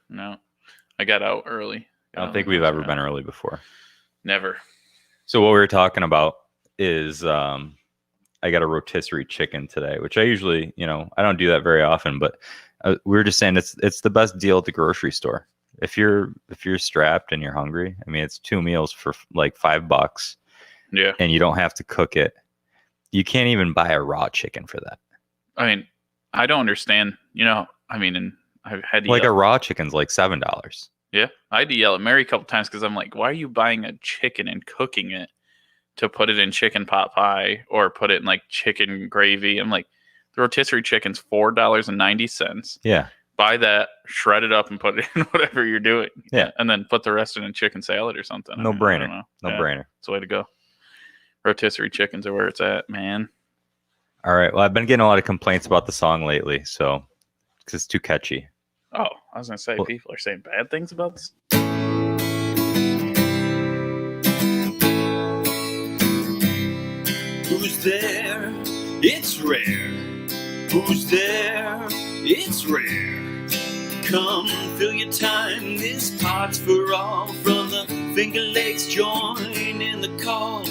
No. I got out early. I don't think we've ever been early before. Never. So what we were talking about is I got a rotisserie chicken today, which I usually, I don't do that very often, but we were just saying it's the best deal at the grocery store. If you're strapped and you're hungry, I mean, it's 2 meals for like $5. Yeah. And you don't have to cook it. You can't even buy a raw chicken for that. I mean, I don't understand. And I've had to like yell. A raw chicken's like $7. Yeah, I had to yell at Mary a couple times because I'm like, why are you buying a chicken and cooking it to put it in chicken pot pie or put it in like chicken gravy? I'm like, the rotisserie chicken's $4.90. Yeah. Buy that, shred it up, and put it in whatever you're doing. Yeah. And then put the rest in a chicken salad or something. No brainer. No brainer. It's the way to go. Rotisserie chickens are where it's at, man. All right. Well, I've been getting a lot of complaints about the song lately, so because it's too catchy. Oh, I was going to say, people are saying bad things about this. Who's there? It's Rahr. Who's there? It's Rahr. Come fill your time, this pot's for all. From the Finger Lakes, join in the call.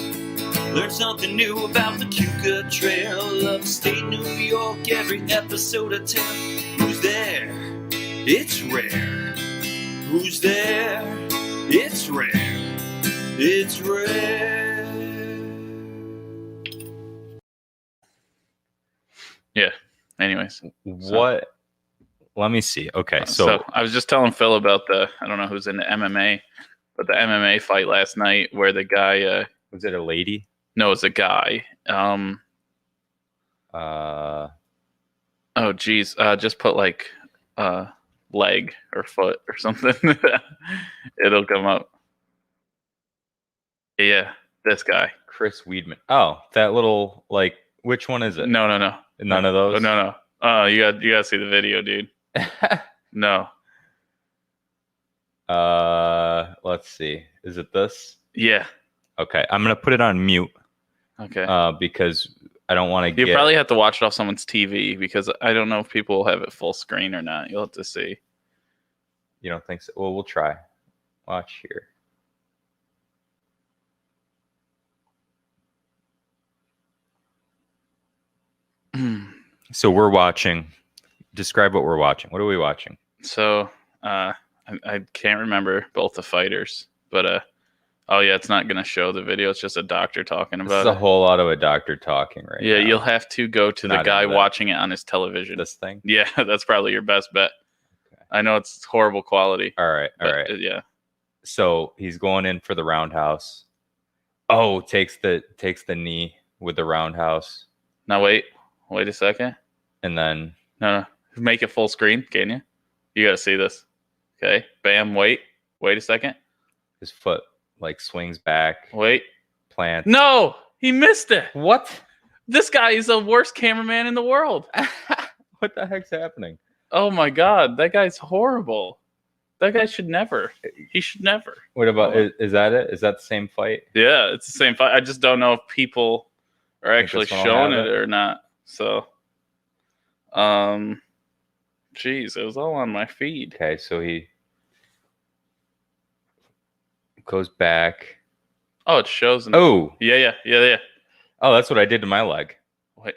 Learn something new about the Keuka Trail. Upstate New York, every episode I tell. Who's there? It's Rahr. Who's there? It's Rahr. It's Rahr. Yeah. Anyways. What? Let me see. Okay. So I was just telling Phil about I don't know who's into MMA, but the MMA fight last night where the guy. Was it a lady? No, it's a guy. Oh, geez. Just put like leg or foot or something. It'll come up. Yeah, this guy. Chris Weidman. Oh, that little, like, which one is it? No. None of those? No. Oh, you got to see the video, dude. No. Let's see. Is it this? Yeah. Okay. I'm going to put it on mute. Okay. Because I don't want to You probably have to watch it off someone's TV because I don't know if people will have it full screen or not. You'll have to see. You don't think so? Well, we'll try. Watch here. So we're watching. Describe what we're watching. What are we watching? So I can't remember both the fighters, but oh yeah, it's not going to show the video. It's just a doctor talking about it. It's a whole lot of a doctor talking right now. Yeah, you'll have to go to the guy watching it on his television. This thing? Yeah, that's probably your best bet. Okay. I know it's horrible quality. All right. Yeah. So he's going in for the roundhouse. Oh, takes the knee with the roundhouse. Now wait a second. And then no, make it full screen, can you? You got to see this. Okay, bam. Wait a second. His foot like swings back. Wait. Plants. No, he missed it. What? This guy is the worst cameraman in the world. What the heck's happening? Oh my God, that guy's horrible. That guy should never. He should never. What about? Is that it? Is that the same fight? Yeah, it's the same fight. I just don't know if people are actually showing it or not. So, geez, it was all on my feed. Okay, so he goes back. Oh, it shows. Oh, yeah. Oh, that's what I did to my leg. What?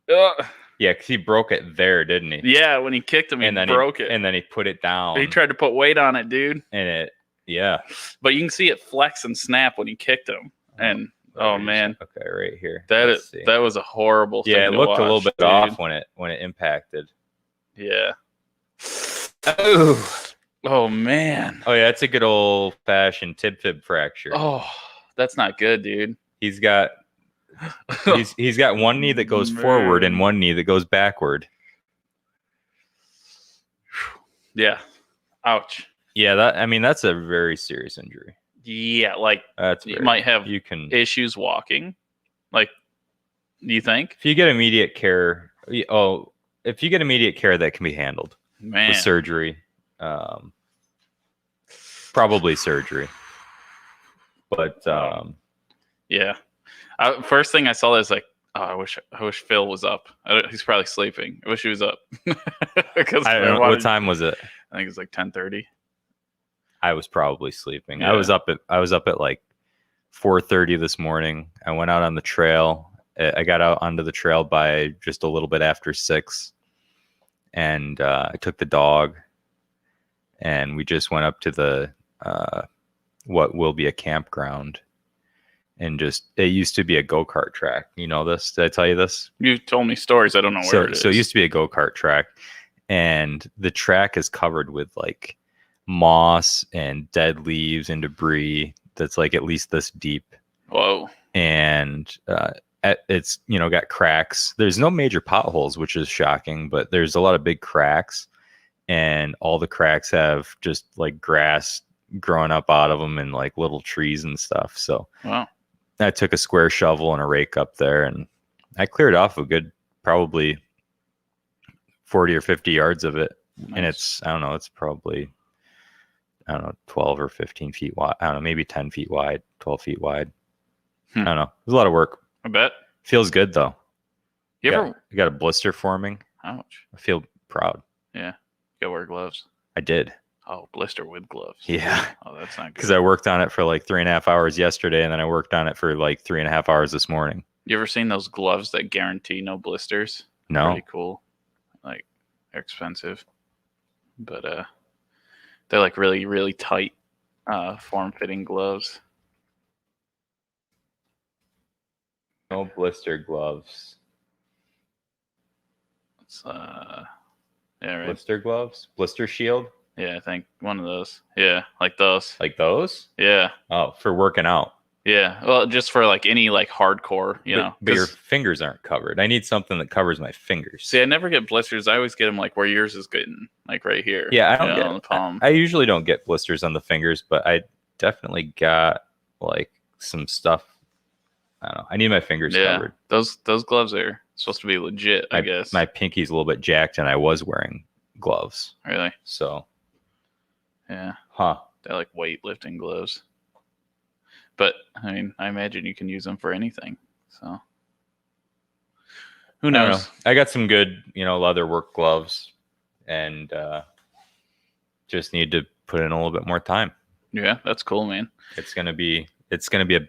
Yeah, because he broke it there, didn't he? Yeah, when he kicked him, he broke it. And then he put it down. He tried to put weight on it, dude. And yeah. But you can see it flex and snap when he kicked him. And oh man. Okay, right here. That was a horrible thing. Yeah, it looked a little bit off when it impacted. Yeah. Oh man. Oh yeah, it's a good old fashioned tib-fib fracture. Oh, that's not good, dude. He's got one knee that goes forward and one knee that goes backward. Yeah. Ouch. Yeah, that's a very serious injury. Yeah, like you might have issues walking. Like, do you think? If you get immediate care, that can be handled. Man. With surgery. Probably surgery. But yeah. First thing I saw is like, oh, I wish Phil was up. He's probably sleeping. I wish he was up. I don't know, what time was it? I think it's like 10:30. I was probably sleeping. Yeah. I was up at like 4:30 this morning. I went out on the trail. I got out onto the trail by just a little bit after 6, and I took the dog, and we just went up to the what will be a campground, and just it used to be a go-kart track. You know this? Did I tell you this? You told me stories. I don't know where it is. So it used to be a go-kart track, and the track is covered with like moss and dead leaves and debris that's like at least this deep. Whoa. And it's got cracks. There's no major potholes, which is shocking, but there's a lot of big cracks, and all the cracks have just like grass growing up out of them and like little trees and stuff. So wow. I took a square shovel and a rake up there, and I cleared off a good probably 40 or 50 yards of it. Nice. And it's probably 12 or 15 feet wide. I don't know, maybe 10 feet wide, 12 feet wide. I don't know. It was a lot of work. I bet. Feels good though. You got a blister forming. Ouch. I feel proud. Yeah. You gotta wear gloves. I did. Oh, blister with gloves. Yeah. Oh, that's not good. Because I worked on it for like 3.5 hours yesterday, and then I worked on it for like 3.5 hours this morning. You ever seen those gloves that guarantee no blisters? No. Pretty cool. Like, they're expensive. But they're like really, really tight form-fitting gloves. No blister gloves. It's yeah, right. Blister gloves? Blister shield? Yeah, I think one of those. Yeah, like those. Like those? Yeah. Oh, for working out. Yeah. Well, just for like any like hardcore, But your fingers aren't covered. I need something that covers my fingers. See, I never get blisters. I always get them like where yours is getting, like right here. Yeah, I don't on the palm. I usually don't get blisters on the fingers, but I definitely got like some stuff. I don't know. I need my fingers covered. Those gloves are supposed to be legit, I guess. My pinky's a little bit jacked, and I was wearing gloves. Really? So. Yeah. Huh. They're like weightlifting gloves. But I mean, I imagine you can use them for anything. So who knows? I got some good, leather work gloves, and just need to put in a little bit more time. Yeah, that's cool, man. It's gonna be a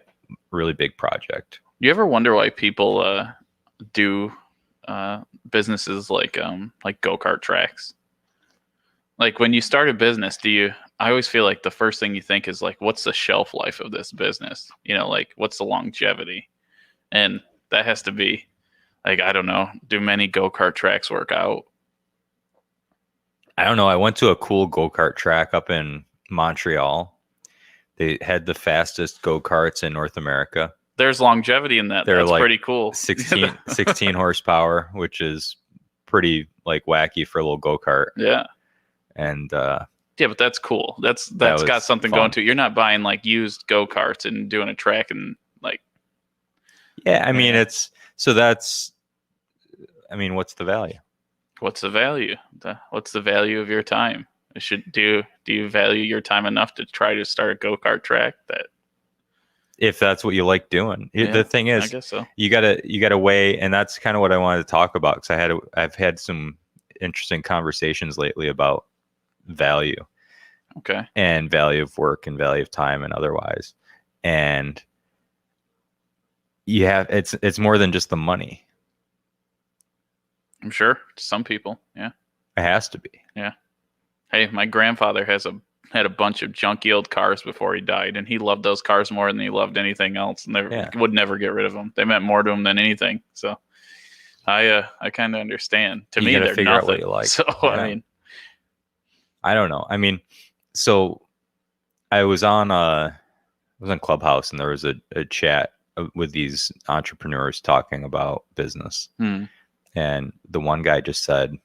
really big project. You ever wonder why people do businesses like go-kart tracks? Like when you start a business, I always feel like the first thing you think is like, what's the shelf life of this business? Like what's the longevity? And that has to be like, I don't know. Do many go-kart tracks work out? I don't know. I went to a cool go-kart track up in Montreal. They had the fastest go-karts in North America. There's longevity in that. That's like pretty cool. 16 horsepower, which is pretty like wacky for a little go-kart. Yeah. And yeah, but that's cool. That's got something fun. going to it. You're not buying like used go-karts and doing a track and like. Yeah, I mean what's the value? What's the value? What's the value of your time? Do you value your time enough to try to start a go-kart track? That if that's what you like doing. The thing is, I guess so. You gotta weigh, and that's kind of what I wanted to talk about, because I've had some interesting conversations lately about value. Okay. And value of work and value of time and otherwise. And it's more than just the money. I'm sure to some people, yeah. It has to be. Yeah. Hey, my grandfather had a bunch of junky old cars before he died, and he loved those cars more than he loved anything else, and would never get rid of them. They meant more to him than anything. So I kind of understand. To me, they're figure nothing. Out what you like. So yeah. I mean, I don't know. I mean, so I was on Clubhouse, and there was a chat with these entrepreneurs talking about business. And the one guy just said,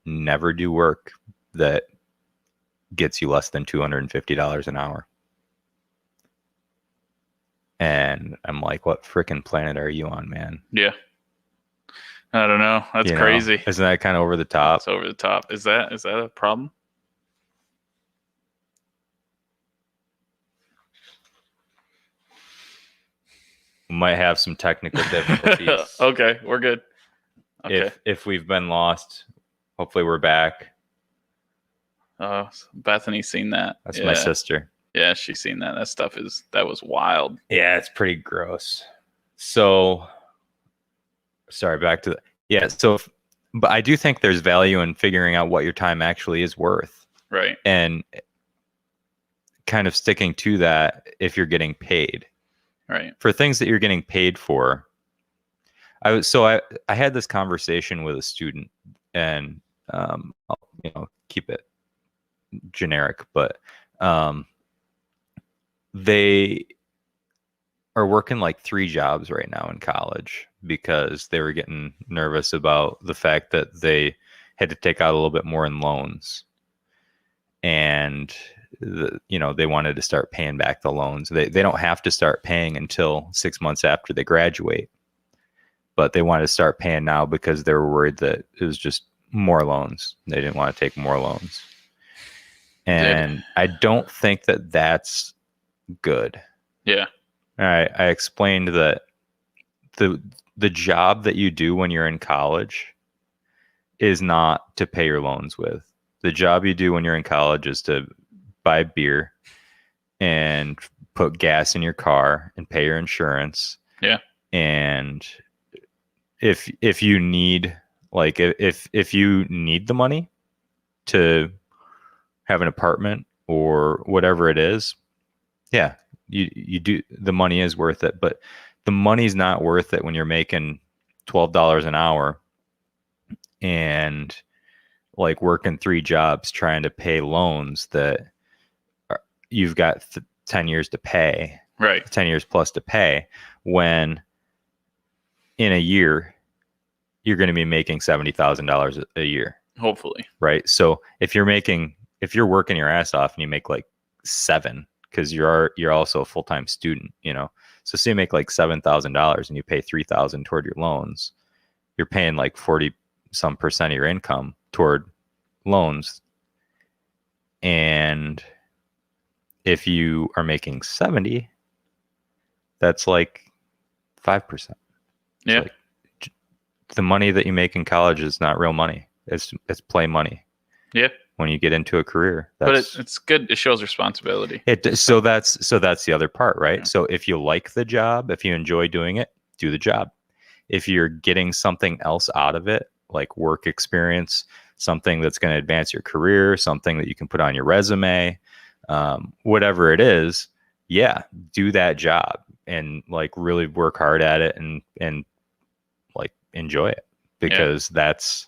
never do work that gets you less than $250 an hour. And I'm like, what freaking planet are you on, man? Yeah. I don't know. That's crazy. Isn't that kind of over the top? It's over the top. Is that a problem? We might have some technical difficulties. Okay, we're good. Okay. If we've been lost, hopefully we're back. Bethany's seen that. That's my sister. Yeah, she's seen that. That was wild. Yeah, it's pretty gross. So, sorry, back to but I do think there's value in figuring out what your time actually is worth. Right. And kind of sticking to that if you're getting paid. Right. For things that you're getting paid for. I had this conversation with a student, and I'll keep it generic, but they are working like 3 jobs right now in college because they were getting nervous about the fact that they had to take out a little bit more in loans, and they wanted to start paying back the loans. They don't have to start paying until 6 months after they graduate, but they wanted to start paying now because they were worried that it was just more loans. They didn't want to take more loans. And I don't think that that's good. Yeah. I explained that the job that you do when you're in college is not to pay your loans with. The job you do when you're in college is to buy beer and put gas in your car and pay your insurance. Yeah. And if you need if you need the money to have an apartment or whatever it is, yeah, you do. The money is worth it, but the money's not worth it when you're making $12 an hour and like working 3 jobs trying to pay loans that you've got 10 years to pay, right? 10 years plus to pay, when in a year you're going to be making $70,000 a year, hopefully, right? So if you're working your ass off and you make like 7, because you're also a full-time student, so say you make like $7,000 and you pay $3,000 toward your loans, you're paying like 40 some percent of your income toward loans. And if you are making 70, that's like 5%. Yeah. Like, the money that you make in college is not real money. It's play money. Yeah. When you get into a career, but it's good. It shows responsibility. So that's the other part, right? Yeah. So if you like the job, if you enjoy doing it, do the job. If you're getting something else out of it, like work experience, something that's going to advance your career, something that you can put on your resume, whatever it is, yeah, do that job and like really work hard at it and like enjoy it, because that's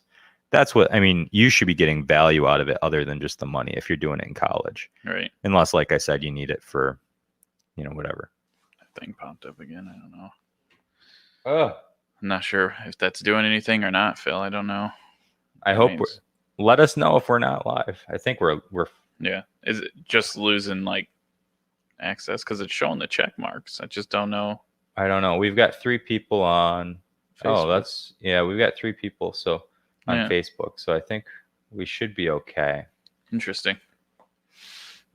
what, I mean, you should be getting value out of it other than just the money if you're doing it in college. Right. Unless, like I said, you need it for, whatever. That thing popped up again. I don't know. Oh. I'm not sure if that's doing anything or not, Phil. I don't know. I hope let us know if we're not live. I think we're yeah. Is it just losing like access because it's showing the check marks? I just don't know. I don't know. We've got 3 people on Facebook. We've got 3 people on Facebook. So I think we should be okay. Interesting.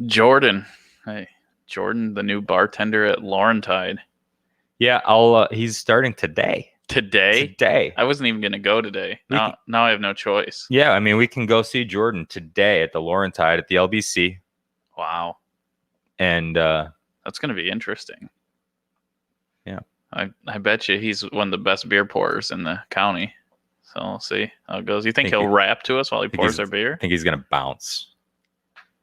Jordan. Hey, Jordan, the new bartender at Laurentide. Yeah, he's starting today. Today? I wasn't even going to go today. Now I have no choice. Yeah, I mean, we can go see Jordan today at the Laurentide at the LBC. Wow. And that's going to be interesting. Yeah. I bet you he's one of the best beer pourers in the county. So we'll see how it goes. You think he'll rap to us while he pours our beer? I think he's going to bounce.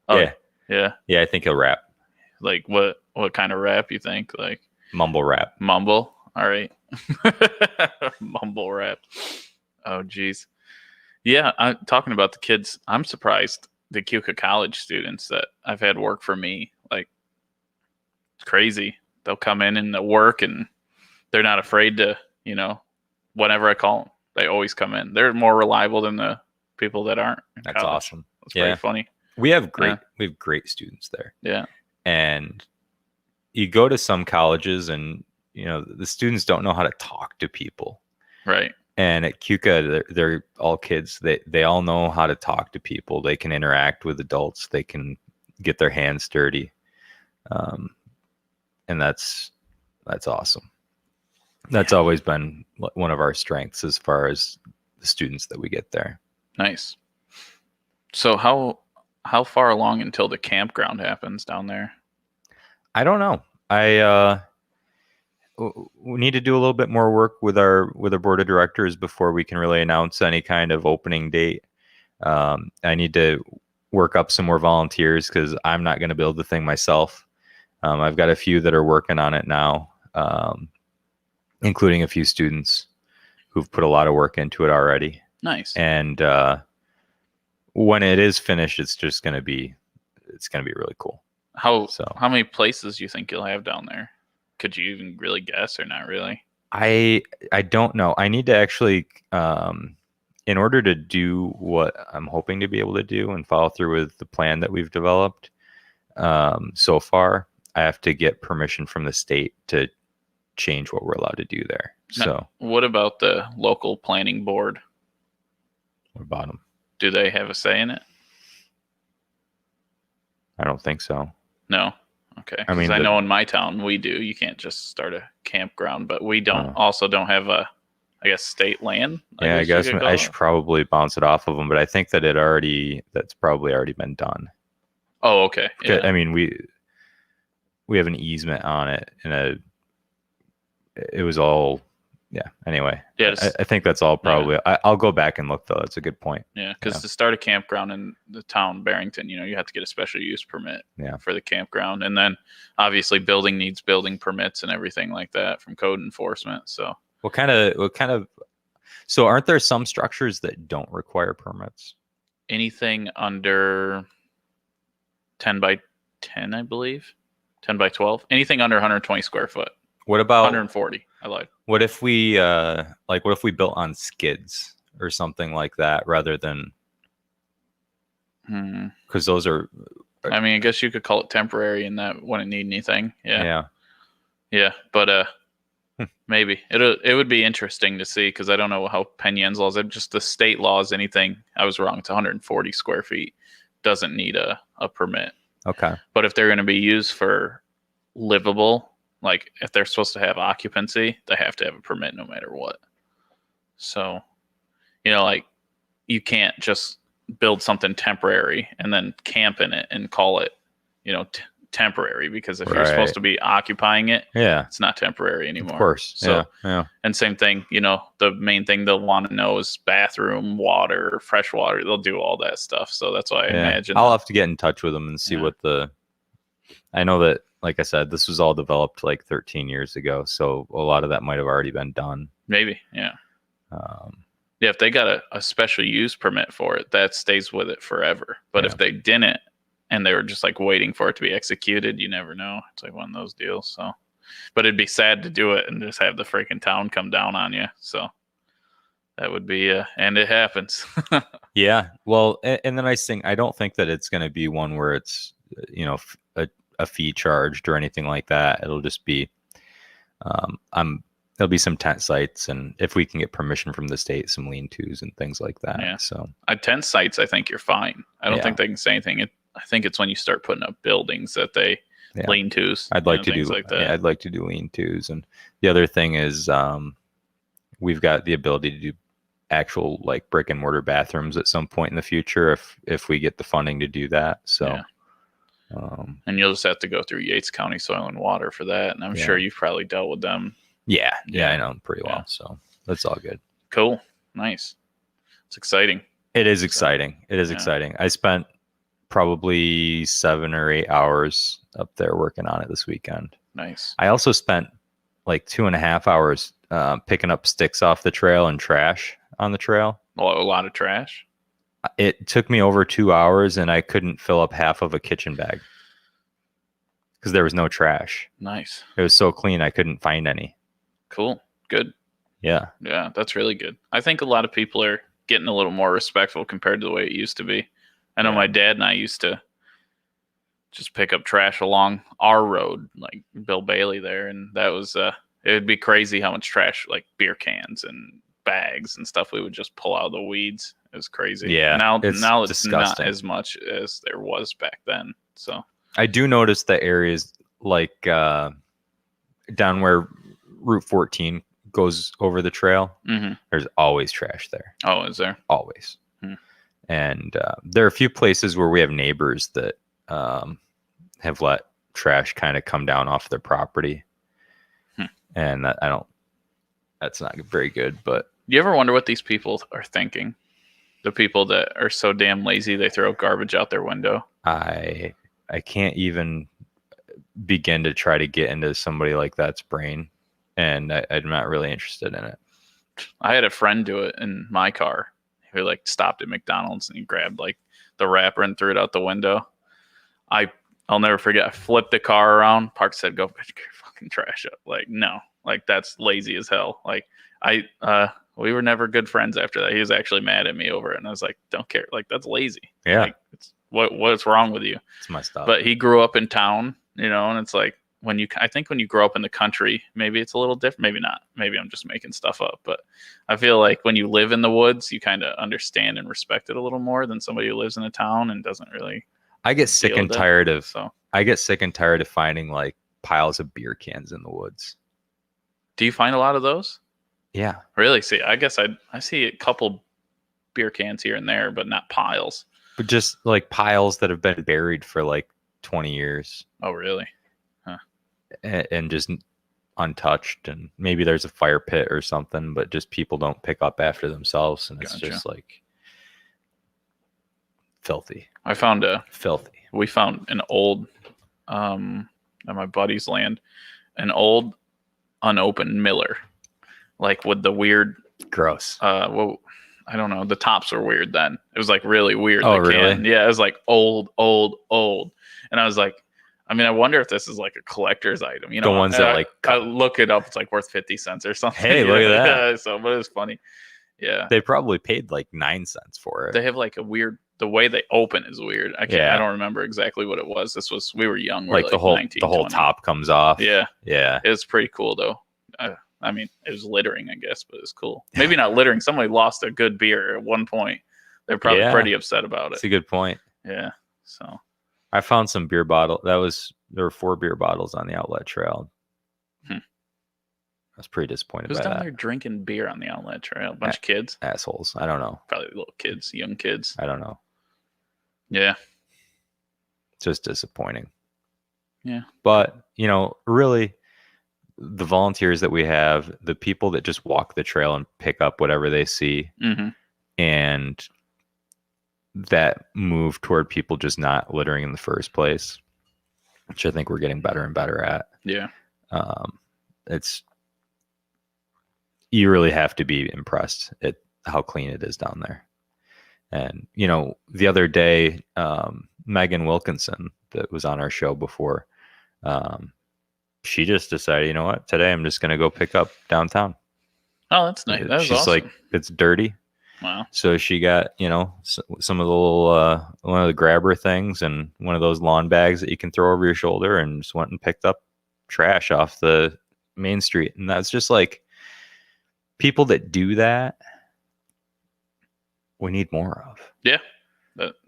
Oh, yeah. Yeah. Yeah, I think he'll rap. Like what kind of rap you think? Like mumble rap. Mumble? All right. Mumble rap. Oh, geez. Yeah, talking about the kids, I'm surprised the Keuka College students that I've had work for me. Like, it's crazy. They'll come in and they'll work, and they're not afraid to, whenever I call them, they always come in. They're more reliable than the people that aren't. That's college. Awesome. That's pretty funny. We have great students there. Yeah. And you go to some colleges and, the students don't know how to talk to people. Right. And at Keuka, they're all kids. They all know how to talk to people. They can interact with adults. They can get their hands dirty. And that's awesome. That's always been one of our strengths as far as the students that we get there. Nice. So how How far along until the campground happens down there? I don't know. We need to do a little bit more work with our board of directors before we can really announce any kind of opening date. I need to work up some more volunteers because I'm not going to build the thing myself. I've got a few that are working on it now, including a few students who've put a lot of work into it already. Nice. And when it is finished, it's going to be really cool. How many places do you think you'll have down there? Could you even really guess or not really? I don't know. I need to actually, in order to do what I'm hoping to be able to do and follow through with the plan that we've developed so far, I have to get permission from the state to change what we're allowed to do there. Now, so what about the local planning board? What about them? Do they have a say in it? I don't think so. No. Okay. I mean, I know in my town we do. You can't just start a campground, but we don't. Also, don't have a, I guess, state land. I guess I should probably bounce it off of them, but I think that that's probably already been done. Oh, okay. Yeah. I mean, we have an easement on it, and it was all. Yeah. Anyway, yeah, I think that's all probably. Yeah. I'll go back and look though. That's a good point. Yeah, because to start a campground in the town Barrington, you have to get a special use permit. Yeah. For the campground, and then obviously building needs building permits and everything like that from code enforcement. So what kind of? So aren't there some structures that don't require permits? Anything under 10 by 10, I believe, 10 by 12, anything under 120 square foot. What about 140? I lied. What if we what if we built on skids or something like that rather than? Because those are. I mean, I guess you could call it temporary, and that wouldn't need anything. Yeah. But maybe it would be interesting to see because I don't know how Penyans laws. Just the state laws. Anything I was wrong. It's 140 square feet. Doesn't need a permit. Okay. But if they're going to be used for livable. Like if they're supposed to have occupancy, they have to have a permit no matter what. So, like you can't just build something temporary and then camp in it and call it, temporary because if you're supposed to be occupying it, it's not temporary anymore. Of course. So, yeah. And same thing, the main thing they'll want to know is bathroom, water, fresh water. They'll do all that stuff. So that's why I imagine. I'll have to get in touch with them and see what I know that. Like I said, this was all developed like 13 years ago, so a lot of that might have already been done. Maybe, yeah. If they got a special use permit for it, that stays with it forever. But if they didn't, and they were just like waiting for it to be executed, you never know. It's like one of those deals. So, but it'd be sad to do it and just have the freaking town come down on you. So that would be, and it happens. Yeah. Well, and the nice thing, I don't think that it's going to be one where it's, a fee charged or anything like that. It'll just be there'll be some tent sites, and if we can get permission from the state, some lean-tos and things like that. Yeah. So tent sites, I think you're fine. I don't think they can say anything. I think it's when you start putting up buildings that they lean-tos. I'd like to do like that. Yeah, I'd like to do lean-tos. And the other thing is we've got the ability to do actual like brick and mortar bathrooms at some point in the future if we get the funding to do that. So and you'll just have to go through Yates County Soil and Water for that. And I'm sure you've probably dealt with them. Yeah, I know them pretty well. So that's all good. Cool. Nice. It's exciting. It is exciting. It is exciting. I spent probably 7 or 8 hours up there working on it this weekend. Nice. I also spent like 2.5 hours picking up sticks off the trail and trash on the trail. A lot of trash. It took me over 2 hours, and I couldn't fill up half of a kitchen bag because there was no trash. Nice. It was so clean, I couldn't find any. Cool. Good. Yeah. Yeah, that's really good. I think a lot of people are getting a little more respectful compared to the way it used to be. I know my dad and I used to just pick up trash along our road, like Bill Bailey there, and that was it would be crazy how much trash, like beer cans and bags and stuff, we would just pull out of the weeds. It was crazy. Yeah. Now it's disgusting. not as much as there was back then. So I do notice the areas like down where Route 14 goes over the trail. Mm-hmm. There's always trash there. Oh, is there? Always. And there are a few places where we have neighbors that have let trash kind of come down off their property. And that's not very good. But you ever wonder what these people are thinking? The people that are so damn lazy they throw garbage out their window. I can't even begin to try to get into somebody like that's brain, and I'm not really interested in it. I had a friend do it in my car. He like stopped at McDonald's and he grabbed like the wrapper and threw it out the window. I'll never forget. I flipped the car around. Park said, "Go get your fucking trash up." Like, no, like that's lazy as hell. Like we were never good friends after that. He was actually mad at me over it, and I was like, "Don't care." Like that's lazy. Yeah. Like, what's wrong with you? It's my stuff. But he grew up in town, and it's like I think when you grow up in the country, maybe it's a little different. Maybe not. Maybe I'm just making stuff up. But I feel like when you live in the woods, you kind of understand and respect it a little more than somebody who lives in a town and doesn't really. I get sick and tired of. So I get sick and tired of finding like piles of beer cans in the woods. do you find a lot of those? Yeah. Really? See, I guess I see a couple beer cans here and there, but not piles. But just like piles that have been buried for like 20 years. Oh, really? And just untouched, and maybe there's a fire pit or something, but just people don't pick up after themselves, and it's just like filthy. We found an old at my buddy's land, an old unopened Miller, like with the weird gross. Well, I don't know. The tops were weird then. It was like really weird. Oh, really? Yeah, it was like old. And I was like, I mean, I wonder if this is like a collector's item. You know, the ones that like I look it up. It's like worth 50 cents or something. Hey, look at that. Yeah, so, but it's funny. Yeah, they probably paid like 9 cents for it. They have like a weird. The way they open is weird. I don't remember exactly what it was. We were young. Like the whole 19, the whole 20. top comes off. Yeah. It was pretty cool though. I mean, it was littering, I guess, but it's cool. Maybe not littering. Somebody lost a good beer at one point. They're probably pretty upset about it. That's a good point. Yeah. So I found some beer bottle. There were 4 beer bottles on the outlet trail. I was pretty disappointed Who's by down that. there drinking beer on the outlet trail? A bunch of kids? Assholes. I don't know. Probably little kids, young kids. I don't know. Yeah. Just disappointing. Yeah. But, really, the volunteers that we have, the people that just walk the trail and pick up whatever they see, and that move toward people just not littering in the first place, which I think we're getting better and better at. Yeah. You really have to be impressed at how clean it is down there. And, the other day, Megan Wilkinson, that was on our show before, she just decided, you know what, today I'm just going to go pick up downtown. Oh, that's nice. That's She's awesome. like, it's dirty. Wow. So she got, some of the little, one of the grabber things and one of those lawn bags that you can throw over your shoulder, and just went and picked up trash off the main street. And that's just like, people that do that, we need more of. Yeah.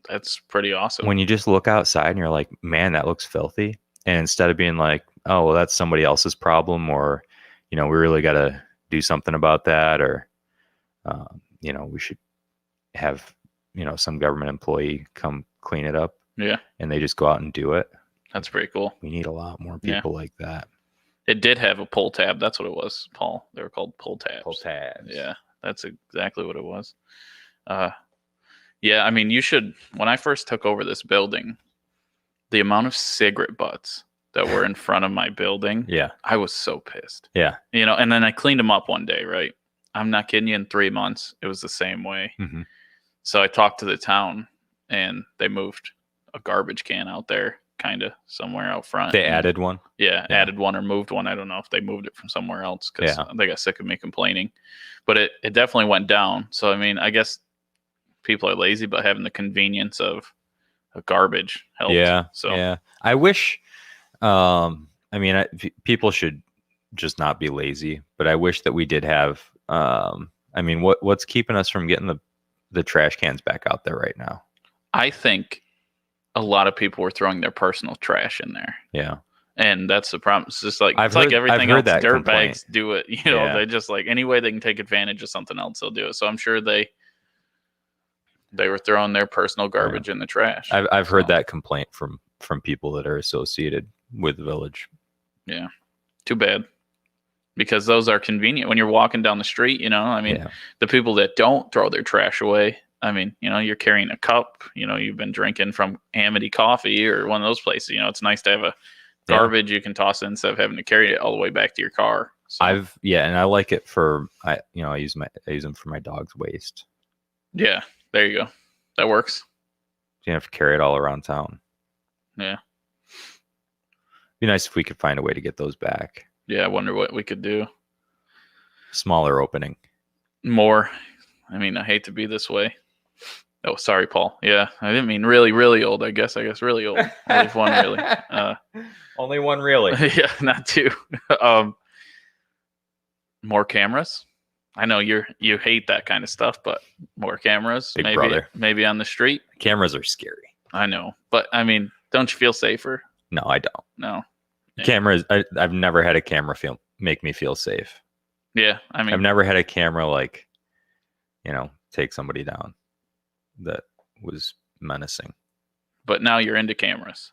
That's pretty awesome. When you just look outside and you're like, man, that looks filthy. And instead of being like, oh, well, that's somebody else's problem, or, we really got to do something about that, or, we should have, some government employee come clean it up. Yeah. And they just go out and do it. That's pretty cool. We need a lot more people like that. It did have a pull tab. That's what it was, Paul. They were called pull tabs. Pull tabs. Yeah, that's exactly what it was. Yeah, I mean, when I first took over this building, the amount of cigarette butts that were in front of my building, I was so pissed. Yeah. And then I cleaned them up one day, right? I'm not kidding you, in 3 months, it was the same way. Mm-hmm. So I talked to the town, and they moved a garbage can out there, kind of somewhere out front. They added one? Yeah, added one or moved one. I don't know if they moved it from somewhere else because they got sick of me complaining. But it definitely went down. So, I mean, I guess people are lazy, but having the convenience of a garbage helps. Yeah. So, yeah. I wish, people should just not be lazy, but I wish that we did have, what's keeping us from getting the trash cans back out there right now? I think a lot of people were throwing their personal trash in there. Yeah. And that's the problem. It's just like, like everything else. Dirt complaint. bags do it. They just like any way they can take advantage of something else, they'll do it. So I'm sure they They were throwing their personal garbage in the trash. I've heard that complaint from people that are associated with the village. Yeah, too bad. Because those are convenient when you're walking down the street, I mean, the people that don't throw their trash away, I mean, you're carrying a cup, you've been drinking from Amity Coffee or one of those places, it's nice to have a garbage you can toss in instead of having to carry it all the way back to your car. So, and I like it for, I use them for my dog's waste. Yeah, there you go. That works. You don't have to carry it all around town. Yeah. Be nice if we could find a way to get those back. Yeah, I wonder what we could do. Smaller opening. More. I mean, I hate to be this way. Oh, sorry, Paul. Yeah, I didn't mean really, really old. I guess really old. Only one really. Only one really. Yeah, not two. More cameras. I know you hate that kind of stuff, but more cameras. Big brother. Maybe on the street. Cameras are scary. I know, but I mean, don't you feel safer? No, I don't. No. Yeah. Cameras. I've never had a camera make me feel safe. Yeah, I mean, I've never had a camera take somebody down that was menacing. But now you're into cameras,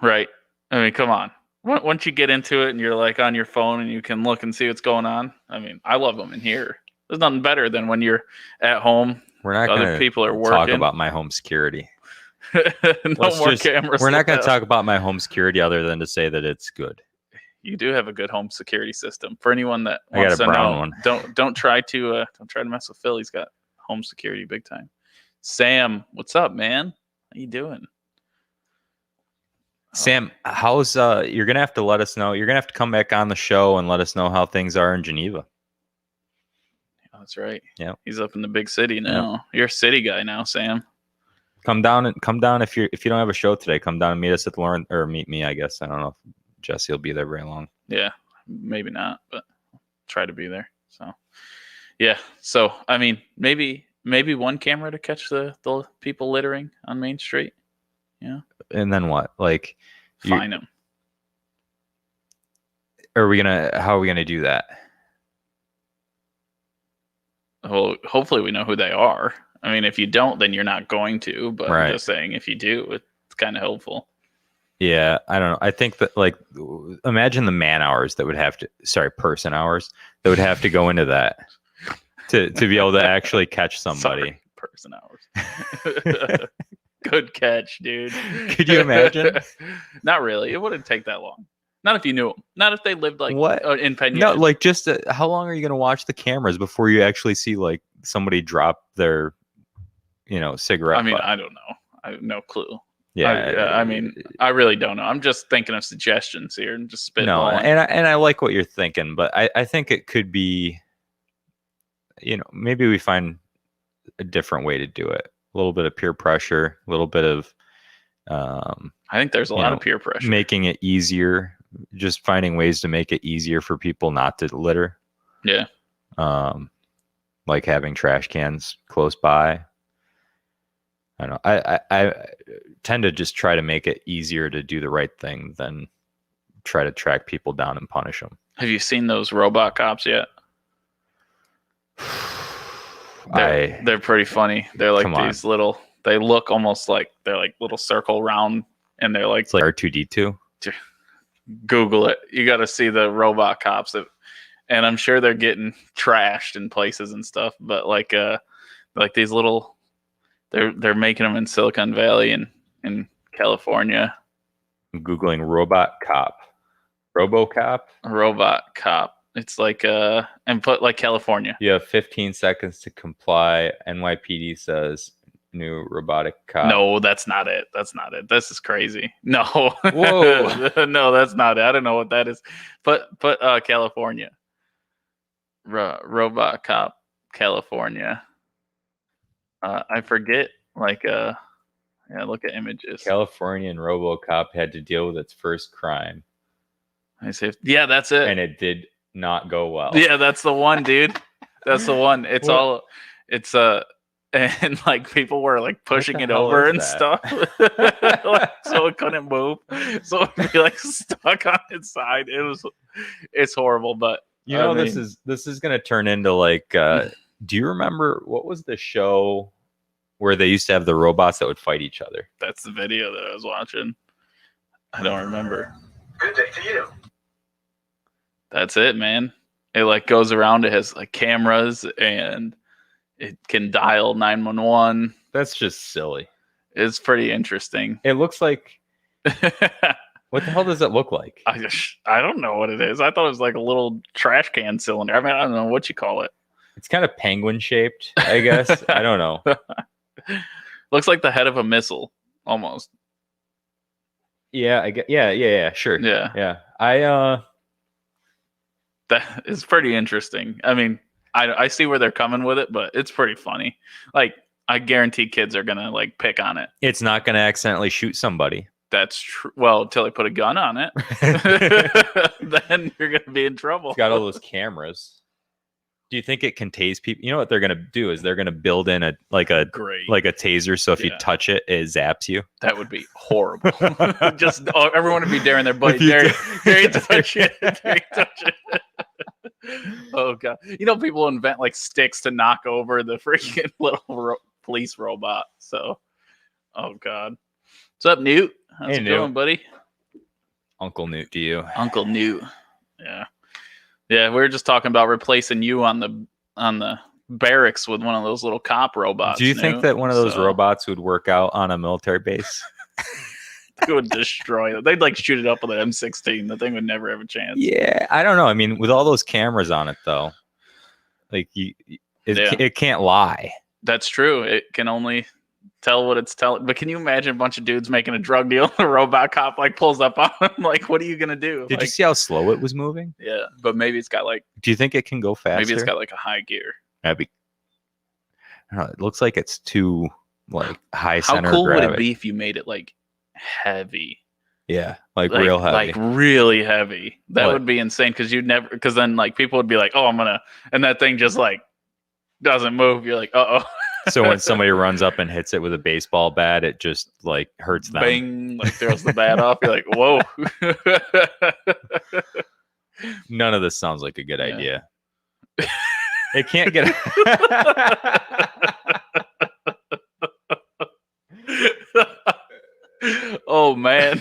right? I mean, come on. Once you get into it and you're like on your phone and you can look and see what's going on. I mean, I love them in here. There's nothing better than when you're at home. We're not other people are working. Talk about my home security. Cameras. We're not going to talk about my home security other than to say that it's good. You do have a good home security system. For anyone that I got a brown one. Don't try to mess with Phil. He's got home security big time. Sam, what's up, man? How you doing? Sam, how's you're gonna have to let us know. You're gonna have to come back on the show and let us know how things are in Geneva. That's right. Yeah, he's up in the big city now. Yeah. You're a city guy now, Sam. Come down if you don't have a show today. Come down and meet us at the Lauren, or meet me. I guess I don't know if Jesse will be there very long. Yeah, maybe not, but try to be there. So yeah. So I mean, maybe one camera to catch the people littering on Main Street. Yeah. And then what? Like, fine them. How are we gonna do that? Well, hopefully we know who they are. I mean, if you don't, then you're not going to. But right. I'm just saying, if you do, it's kind of helpful. Yeah, I don't know. I think that, like, imagine the man hours that would have to, person hours that would have to go into that to be able to actually catch somebody. Person hours. Good catch, dude. Could you imagine? Not really. It wouldn't take that long. Not if you knew them. Not if they lived like in Peña. No, like just how long are you going to watch the cameras before you actually see like somebody drop their, cigarette? I mean, butt? I don't know. I have no clue. Yeah, I mean, I really don't know. I'm just thinking of suggestions here and just spitballing. No, and I like what you're thinking, but I think it could be, maybe we find a different way to do it. A little bit of peer pressure, a little bit of I think there's a lot of peer pressure. Making it easier, just finding ways to make it easier for people not to litter. Yeah. Like having trash cans close by. I don't know. I tend to just try to make it easier to do the right thing than try to track people down and punish them. Have you seen those robot cops yet? They're pretty funny. They're like these little. They look almost like they're like little circle round, and they're like it's like R2D2. Google it. You got to see the robot cops, and I'm sure they're getting trashed in places and stuff. But like these little, they're making them in Silicon Valley and in California. I'm Googling robot cop, robot cop. It's like and put like California. You have 15 seconds to comply. NYPD says new robotic cop. No, that's not it. This is crazy. No. Whoa. No, that's not it. I don't know what that is. But California. Robot cop California. I forget look at images. Californian RoboCop had to deal with its first crime. Yeah, that's it. And it did not go well. Yeah, that's the one, dude. That's the one. It's and like people were like pushing it over and stuff. So it couldn't move. So it'd be like stuck on its side. It's horrible, but this is gonna turn into like Do you remember what was the show where they used to have the robots that would fight each other? That's the video that I was watching. I don't remember. Good day to you. That's it, man. It like goes around. It has like cameras and it can dial 911. That's just silly. It's pretty interesting. It looks like. What the hell does it look like? I don't know what it is. I thought it was like a little trash can cylinder. I mean, I don't know what you call it. It's kind of penguin shaped, I guess. I don't know. Looks like the head of a missile, almost. Yeah, yeah, sure. Yeah. That is pretty interesting. I mean, I see where they're coming with it, but it's pretty funny. Like, I guarantee kids are gonna like pick on it. It's not gonna accidentally shoot somebody. That's true. Well, until they put a gun on it, then you're gonna be in trouble. It's got all those cameras. Do you think it can tase people? You know what they're gonna do is they're gonna build in a taser, so if you touch it, it zaps you. That would be horrible. Just everyone would be daring their buddy. Dare you touch it. Dare you touch it. Oh god! You know people invent like sticks to knock over the freaking little police robot. So, oh god. What's up, Newt? How's it going, buddy? Uncle Newt to you. Uncle Newt. Yeah. Yeah, we were just talking about replacing you on the barracks with one of those little cop robots. Do you think that one of those robots would work out on a military base? It would destroy it. They'd like shoot it up with an M16. The thing would never have a chance. Yeah, I don't know. I mean, with all those cameras on it, though, like it can't lie. That's true. It can only tell what it's telling. But can you imagine a bunch of dudes making a drug deal and a robot cop like pulls up on them? Like, what are you gonna do? Did you see how slow it was moving? Yeah, but maybe it's got like. Do you think it can go faster? Maybe it's got like a high gear. That'd be. I don't know. It looks like it's too like high center. How cool gravity. would it be if you made it like heavy? Yeah, like real heavy. Like really heavy. That would be insane because then like people would be like, oh, and that thing just like doesn't move. You're like, uh-oh. So when somebody runs up and hits it with a baseball bat, it just like hurts them. Bang, like throws the bat off. You're like, whoa. None of this sounds like a good idea. It can't get. Oh man.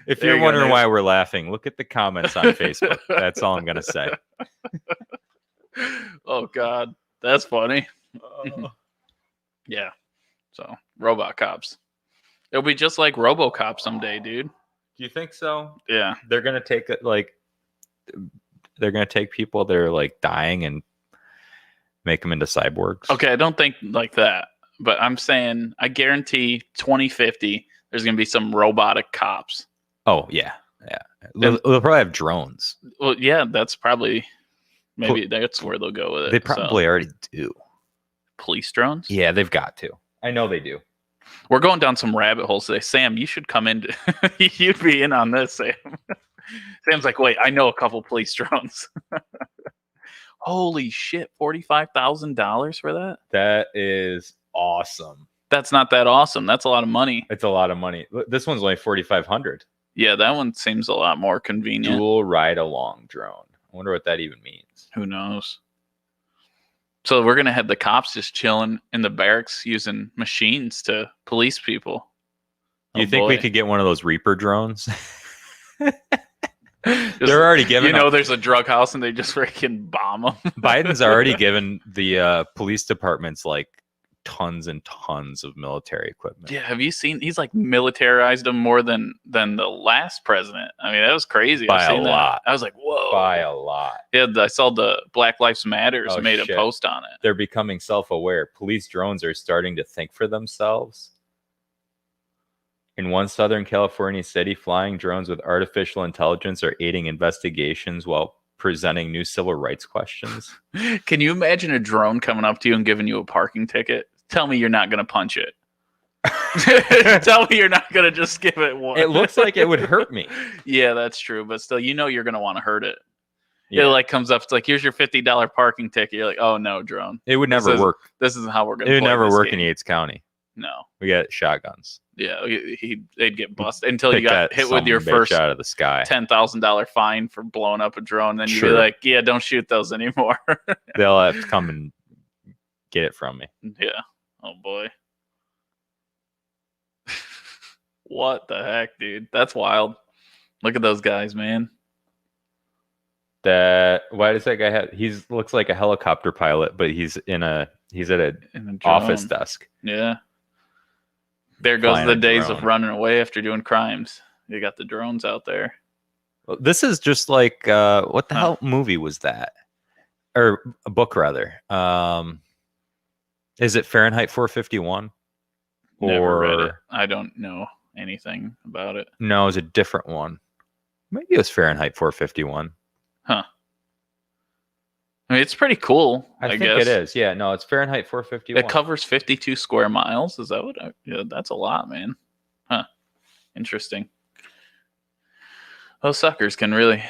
If you're wondering why we're laughing, look at the comments on Facebook. That's all I'm gonna say. Oh god. That's funny. Yeah. So, robot cops. It'll be just like RoboCop someday, dude. Do you think so? Yeah. They're going to take people that are like dying and make them into cyborgs. Okay, I don't think like that. But I'm saying I guarantee 2050 there's going to be some robotic cops. Oh, yeah. Yeah. They'll probably have drones. Well, yeah, that's probably maybe that's where they'll go with it. They probably already do. Police drones? Yeah, they've got to. I know they do. We're going down some rabbit holes today. Sam, you should come in. You'd be in on this, Sam. Sam's like, wait, I know a couple police drones. Holy shit, $45,000 for that? That is awesome. That's not that awesome. That's a lot of money. It's a lot of money. This one's only $4,500. Yeah, that one seems a lot more convenient. Dual ride-along drone. I wonder what that even means. Who knows? So we're going to have the cops just chilling in the barracks using machines to police people. Do you think we could get one of those Reaper drones? They're already given. There's a drug house and they just freaking bomb them. Biden's already given the police departments like tons and tons of military equipment. Yeah, have you seen? He's like militarized them more than the last president. I mean, that was crazy. By a lot. I was like, whoa. By a lot. Yeah, I saw the Black Lives Matters made a post on it. They're becoming self-aware. Police drones are starting to think for themselves. In one Southern California city, flying drones with artificial intelligence are aiding investigations while presenting new civil rights questions. Can you imagine a drone coming up to you and giving you a parking ticket? Tell me you're not going to punch it. Tell me you're not going to just give it one. It looks like it would hurt me. Yeah, that's true. But still, you're going to want to hurt it. Yeah. It like comes up. It's like, here's your $50 parking ticket. You're like, oh no, drone. It would never work. This isn't how we're going to. It would never work game. in Yates County. No. We got shotguns. Yeah, they'd get busted until you Pick got that hit with your son of a bitch first out of the sky. $10,000 fine for blowing up a drone. Then you'd be Sure. like, yeah, don't shoot those anymore. They'll have to come and get it from me. Yeah. Oh boy. What the heck, dude? That's wild. Look at those guys, man. Why does that guy have? He's looks like a helicopter pilot, but he's at a In a office drone. desk. Yeah. There goes Flying the a days drone. of running away after doing crimes. You got the drones out there. This is just like what the Huh. hell movie was that? Or a book rather. Is it Fahrenheit 451? Never read it. I don't know anything about it. No, it was a different one. Maybe it was Fahrenheit 451. Huh. I mean, it's pretty cool. I think guess it is. Yeah, no, it's Fahrenheit 451. It covers 52 square miles. Is that what? Yeah, that's a lot, man. Huh. Interesting. Those suckers can really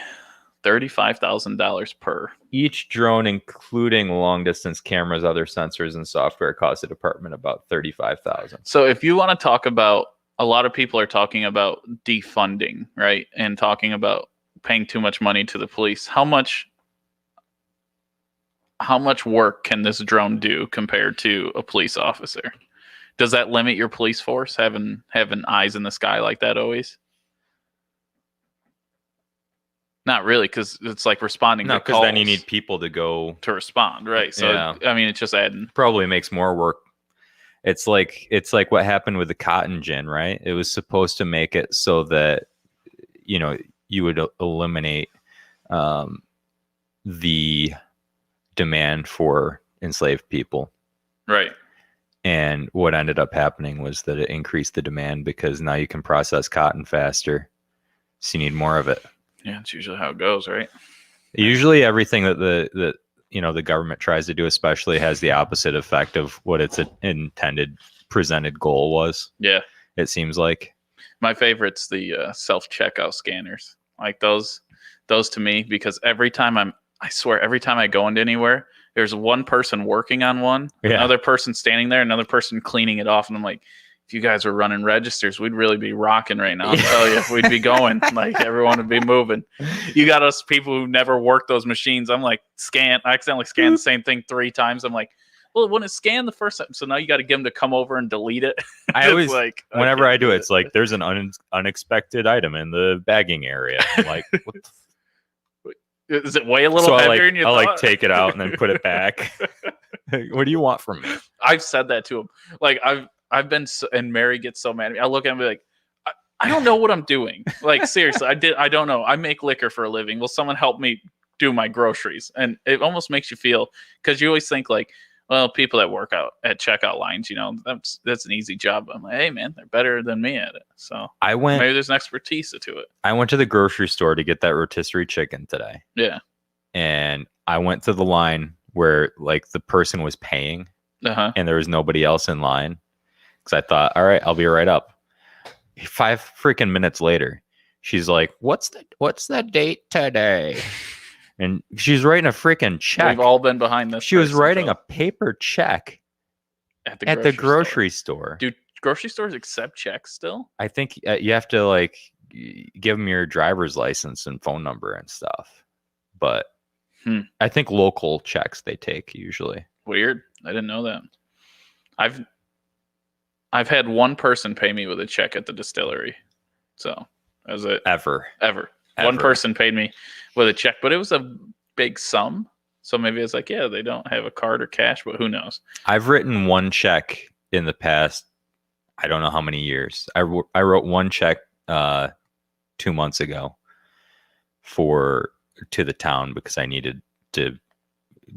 $35,000 per. Each drone, including long distance cameras, other sensors, and software, costs the department about $35,000. So if you want to talk about, a lot of people are talking about defunding, right? And talking about paying too much money to the police. How much work can this drone do compared to a police officer? Does that limit your police force having eyes in the sky like that always? Not really, because it's like responding No, to because calls then you need people to go to respond, right? So Yeah. I mean, it's just adding. Probably makes more work. It's like what happened with the cotton gin, right? It was supposed to make it so that you would eliminate the demand for enslaved people. Right. And what ended up happening was that it increased the demand because now you can process cotton faster, so you need more of it. Yeah, it's usually how it goes, right? Usually everything that the government tries to do especially has the opposite effect of what its intended presented goal was. Yeah. It seems like. My favorite's the self-checkout scanners. Like those to me, because every time I go into anywhere, there's one person working on one, another person standing there, another person cleaning it off. And I'm like, if you guys were running registers, we'd really be rocking right now. I'll tell you, we'd be going. Like everyone would be moving. You got us people who never worked those machines. I'm like, I accidentally scanned the same thing 3 times. I'm like, well, when it's scanned the first time, so now you got to get them to come over and delete it. I always like, whenever I do it, it's like there's an unexpected item in the bagging area. I'm like, what the is it weigh a little heavier than you thought? I'll take it out and then put it back. What do you want from me? I've said that to him. Like I've been, and Mary gets so mad at me. I look at him and be like, I don't know what I'm doing. Like seriously, I don't know. I make liquor for a living. Will someone help me do my groceries? And it almost makes you feel, because you always think like, well, people that work out at checkout lines, that's an easy job. I'm like, hey man, they're better than me at it. So maybe there's an expertise to it. I went to the grocery store to get that rotisserie chicken today. Yeah. And I went to the line where like the person was paying and there was nobody else in line. Because I thought, all right, I'll be right up. 5 freaking minutes later, she's like, what's the date today? And she's writing a freaking check. We've all been behind this. She was writing a paper check at the grocery store. Do grocery stores accept checks still? I think you have to like give them your driver's license and phone number and stuff. But I think local checks they take usually. Weird. I didn't know that. I've had one person pay me with a check at the distillery. So that was it. Ever. One person paid me with a check, but it was a big sum. So maybe it's like, yeah, they don't have a card or cash, but who knows? I've written one check in the past, I don't know how many years. I wrote one check 2 months ago to the town because I needed to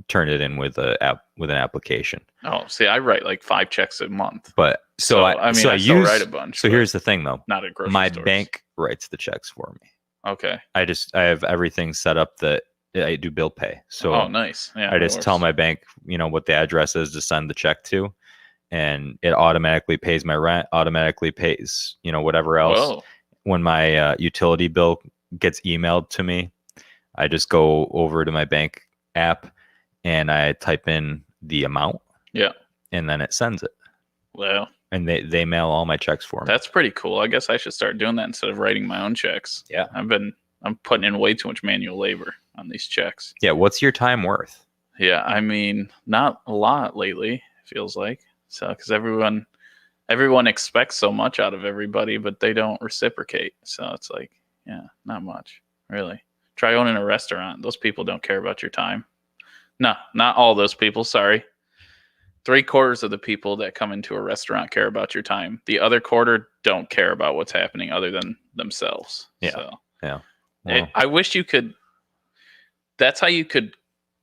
turn it in with an application. Oh, see, I write like 5 checks a month. But I still write a bunch. So here's the thing though. Not at grocery My stores. bank writes the checks for me. Okay. I have everything set up that I do bill pay. So nice. Yeah. I just tell my bank, what the address is to send the check to, and it automatically pays my rent, automatically pays, whatever else. Whoa. When my utility bill gets emailed to me, I just go over to my bank app and I type in the amount. Yeah. And then it sends it. Well, and they mail all my checks for me. That's pretty cool. I guess I should start doing that instead of writing my own checks. Yeah. I'm putting in way too much manual labor on these checks. Yeah. What's your time worth? Yeah, I mean, not a lot lately, it feels like. So, because everyone expects so much out of everybody, but they don't reciprocate. So it's like, yeah, not much, really. Try owning a restaurant. Those people don't care about your time. No, not all those people. Sorry. 3/4 of the people that come into a restaurant care about your time. The other quarter don't care about what's happening other than themselves. Yeah. So, Yeah. Well, I wish you could. That's how you could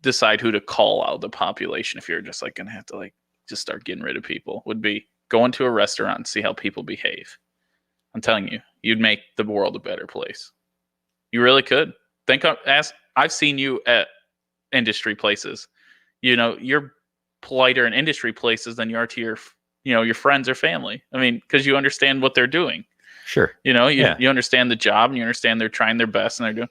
decide who to call out the population. If you're just like gonna have to like just start getting rid of people, would be go into a restaurant and see how people behave. I'm telling you, you'd make the world a better place. You really could. I've seen you at industry places. You're politer in industry places than you are to your friends or family. I mean, because you understand what they're doing. sure. You understand the job, and you understand they're trying their best, and they're doing.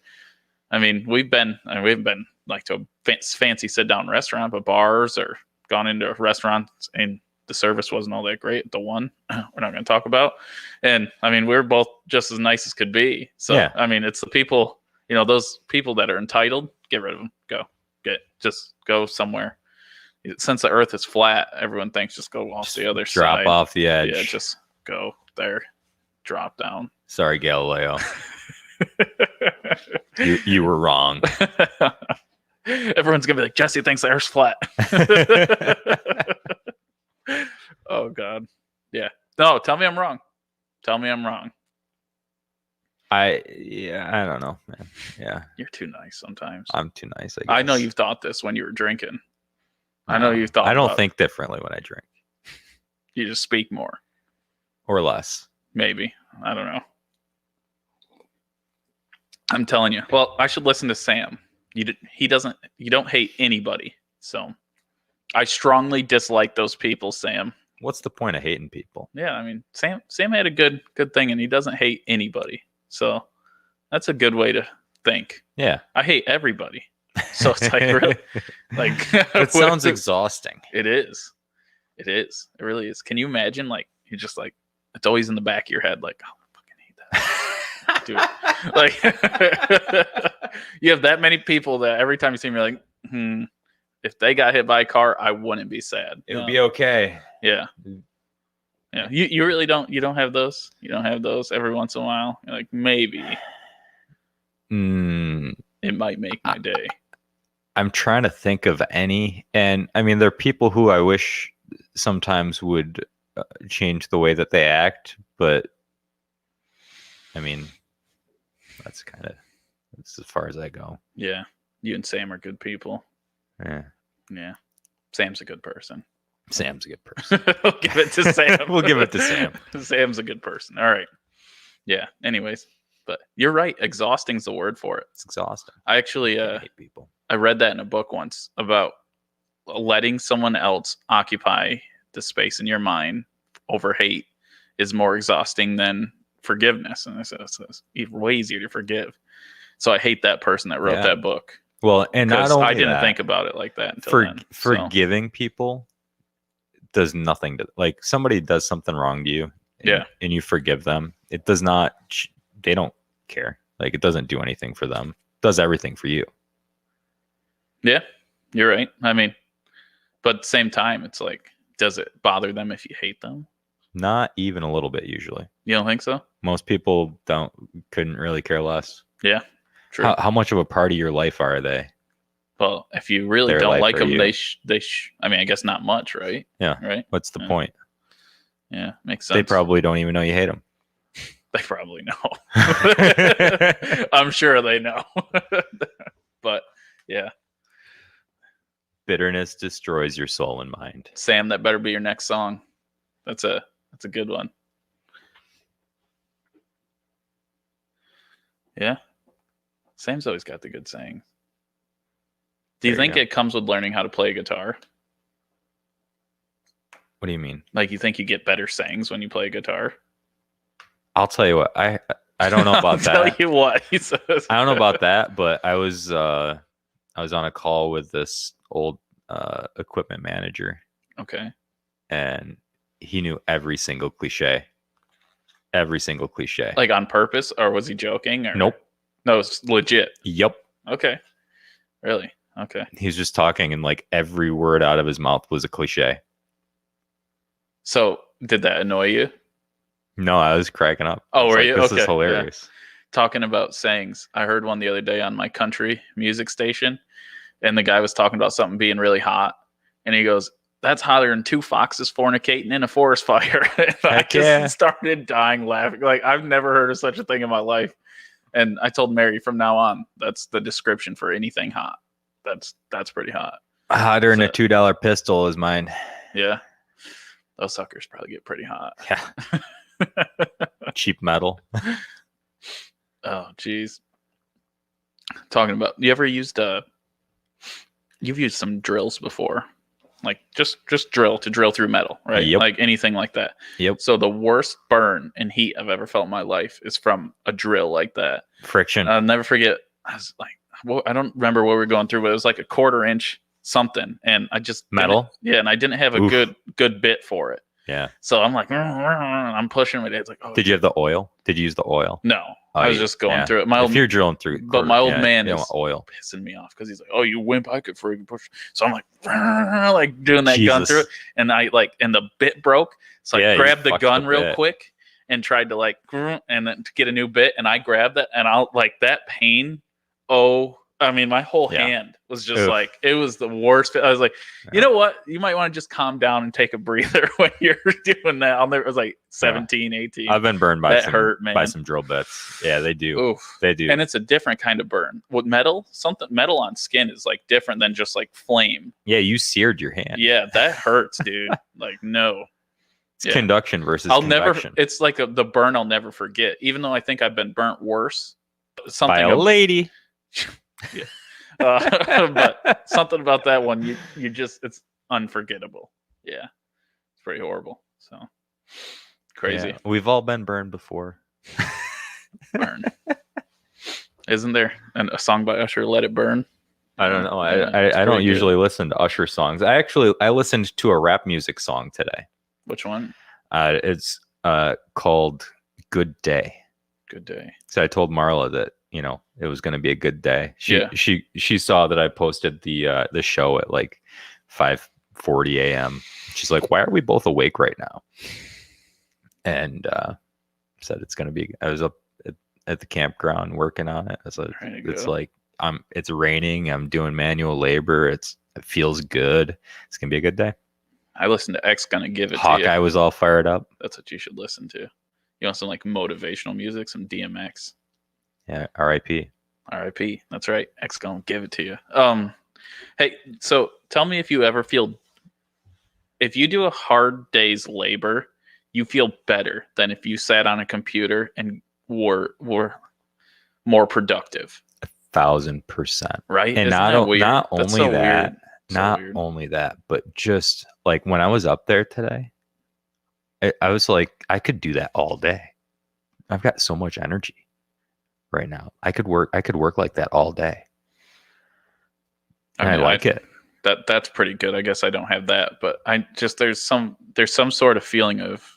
I mean, we haven't been like to a fancy sit down restaurant, but bars, or gone into restaurants and the service wasn't all that great. The one we're not going to talk about, and I mean, we're both just as nice as could be. So yeah. I mean, it's the people, those people that are entitled. Get rid of them. Just go somewhere. Since the earth is flat, everyone thinks just go off the other side. Drop off the edge. Yeah, just go there. Drop down. Sorry, Galileo. you were wrong. Everyone's going to be like, Jesse thinks the earth's flat. Oh, God. Yeah. No, tell me I'm wrong. Tell me I'm wrong. I don't know, man. Yeah. You're too nice sometimes. I'm too nice, I guess. I know you've thought this when you were drinking. I know you've thought I don't think differently when I drink. You just speak more. Or less. Maybe. I don't know. I'm telling you. Well, I should listen to Sam. You don't hate anybody. So I strongly dislike those people, Sam. What's the point of hating people? Yeah, I mean, Sam had a good thing, and he doesn't hate anybody. So that's a good way to think. Yeah. I hate everybody. So it's like really like it sounds exhausting. It is. It really is. Can you imagine like you're just like it's always in the back of your head like, oh, I fucking hate that. Dude. Like you have that many people that every time you see them you're like, if they got hit by a car, I wouldn't be sad. It would be okay. Yeah. Yeah. You really don't have those? You don't have those every once in a while? You're like, maybe. It might make my day. I'm trying to think of any. And I mean, there are people who I wish sometimes would change the way that they act. But I mean, that's as far as I go. Yeah. You and Sam are good people. Yeah. Yeah. Sam's a good person. Sam's a good person. We'll give it to Sam. We'll give it to Sam. Sam's a good person. All right. Yeah. Anyways, but you're right. Exhausting is the word for it. It's exhausting. I actually hate people. I read that in a book once about letting someone else occupy the space in your mind over hate is more exhausting than forgiveness. And I said it's way easier to forgive. So I hate that person that wrote that book. Well, and not only I didn't think about it like that until then. Forgiving people does nothing to like somebody does something wrong to you. And you forgive them. It does not. They don't care. Like it doesn't do anything for them. It does everything for you. Yeah, you're right. I mean, but at the same time, it's like, does it bother them if you hate them? Not even a little bit, usually. You don't think so? Most people couldn't really care less. Yeah, true. How much of a part of your life are they? Well, if you really don't like them, I mean, I guess not much, right? Yeah. Right. What's the point? Yeah, makes sense. They probably don't even know you hate them. They probably know. I'm sure they know. But yeah. Bitterness destroys your soul and mind. Sam, that better be your next song. That's a good one. Yeah. Sam's always got the good sayings. Do you think it comes with learning how to play a guitar? What do you mean? Like you think you get better sayings when you play a guitar? I'll tell you what. I don't know about that. I'll tell you what, he says. I don't know about that, but I was on a call with this old equipment manager. Okay. And he knew every single cliche. Every single cliche. Like on purpose, or was he joking? Or? Nope. No, it's legit. Yep. Okay. Really? Okay. He was just talking, and like every word out of his mouth was a cliche. So did that annoy you? No, I was cracking up. Oh, were like, you? This Okay, is hilarious. Talking about sayings, I heard one the other day on my country music station, and the guy was talking about something being really hot, and he goes, "That's hotter than two foxes fornicating in a forest fire." And I just started dying laughing. Like, I've never heard of such a thing in my life. And I told Mary, from now on, that's the description for anything hot. That's pretty hot. Hotter than a $2 pistol is mine. Yeah. Those suckers probably get pretty hot. Yeah. Cheap metal. Oh, geez. Talking about, you ever used you've used some drills before, like just drill through metal, right? Yep. Like anything like that. Yep. So the worst burn and heat I've ever felt in my life is from a drill like that. Friction. I'll never forget. I was like, well, I don't remember what we were going through, but it was like a 1/4 inch something, and I just metal. Yeah, and I didn't have a good bit for it. Yeah. So I'm like, I'm pushing it. It's like, oh. Did you have the oil? Did you use the oil? No, I was just going through it. If you're drilling through, but my old man is is oil pissing me off because he's like, "Oh, you wimp! I could freaking push." So I'm like doing that gun through it, and and the bit broke. So I grabbed the gun real quick and tried to and then to get a new bit, and I grabbed that, and I'll like that pain. Oh, I mean, my whole hand was just like, it was the worst. I was like, you know what? You might want to just calm down and take a breather when you're doing that. It was like 17, 18. I've been burned by by some drill bits. Yeah, they do. Oof. They do. And it's a different kind of burn. With metal on skin is like different than just like flame. Yeah, you seared your hand. Yeah, that hurts, dude. Like, no. It's conduction versus convection. It's like the burn I'll never forget. Even though I think I've been burnt worse. By a lady. Yeah. But something about that one, you just, it's unforgettable. Yeah. It's pretty horrible. So crazy. Yeah, we've all been burned before. Burn. Isn't there a song by Usher, Let It Burn? I don't know. I don't usually listen to Usher songs. I listened to a rap music song today. Which one? It's called Good Day. Good Day. So I told Marla that, it was going to be a good day. She saw that I posted the show at like 5:40 a.m. She's like, "Why are we both awake right now?" And said it's going to be. I was up at the campground working on it. It's like it's raining. I'm doing manual labor. It feels good. It's gonna be a good day. I listened to X Gonna Give It to You. Hawkeye was all fired up. That's what you should listen to. You want some like motivational music, some DMX. Yeah, R.I.P. R.I.P. That's right. X Gonna Give It to You. Hey, so tell me if you do a hard day's labor, you feel better than if you sat on a computer and were more productive. 1,000%. Right? And not only that, but just like when I was up there today, I was like, I could do that all day. I've got so much energy right now. I could work like that all day. I like it. That's pretty good. I guess I don't have that, but I just there's some sort of feeling of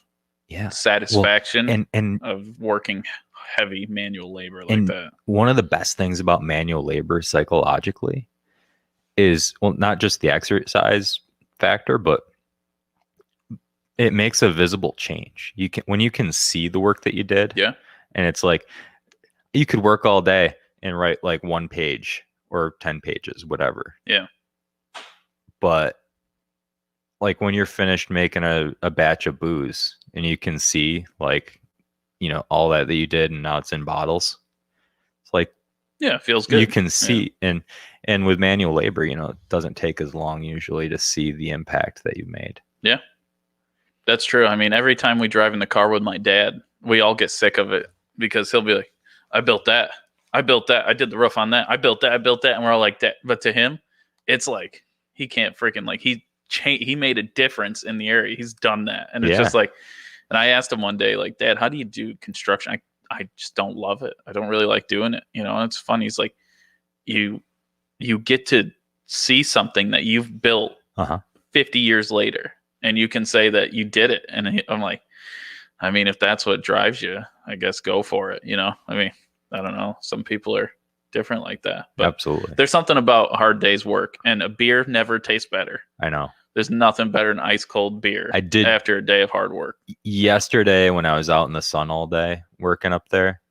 satisfaction and of working heavy manual labor like that. One of the best things about manual labor psychologically is, not just the exercise factor, but it makes a visible change. When you can see the work that you did. Yeah. And it's like, you could work all day and write like 1 page or 10 pages, whatever. Yeah. But like when you're finished making a batch of booze and you can see like, all that you did and now it's in bottles. It's like, yeah, it feels good. You can see, and with manual labor, it doesn't take as long usually to see the impact that you made. Yeah, that's true. I mean, every time we drive in the car with my dad, we all get sick of it because he'll be like, I built that. I did the roof on that. I built that. And we're all like that. But to him, it's like, he can't freaking he made a difference in the area. He's done that. And it's just like, and I asked him one day, like, Dad, how do you do construction? I just don't love it. I don't really like doing it. And it's funny. He's like, you get to see something that you've built 50 years later. and you can say that you did it. And I'm like, I mean, if that's what drives you, I guess go for it. You know, I mean, I don't know. Some people are different like that. But Absolutely. there's something about a hard day's work, and a beer never tastes better. I know. There's nothing better than ice cold beer. I did after a day of hard work. Yesterday when I was out in the sun all day working up there,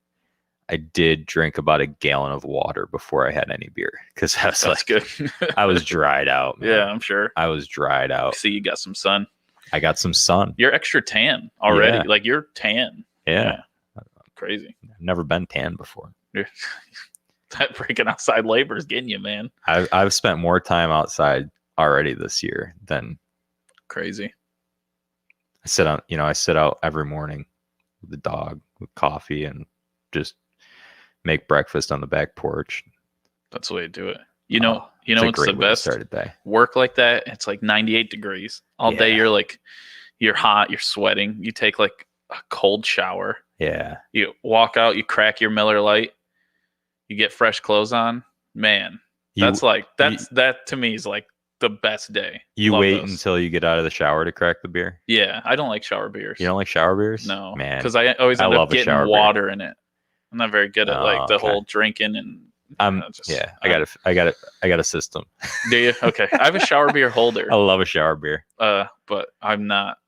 I did drink about a gallon of water before I had any beer because I was That's good. I was dried out. Man. Yeah, I'm sure. I was dried out. See, you got some sun. I got some sun. You're extra tan already. Yeah. Like you're tan. Yeah. Crazy. I've never been tan before. That freaking outside labor is getting you, man. I've spent more time outside already this year than crazy. I sit out every morning with the dog with coffee and just make breakfast on the back porch. That's the way to do it. You know, it's the best. Start a day. Work like that. It's like 98 degrees all day. You're hot. You're sweating. You take like a cold shower. Yeah. You walk out. You crack your Miller Lite. You get fresh clothes on. Man, that to me is like the best day. You Love wait those. until you get out of the shower to crack the beer? Yeah, I don't like shower beers. You don't like shower beers? No, man. Because I always end up getting water in it. I'm not very good at like the whole drinking and. I got a system. Do you? Okay, I have a shower beer holder. I love a shower beer. But I'm not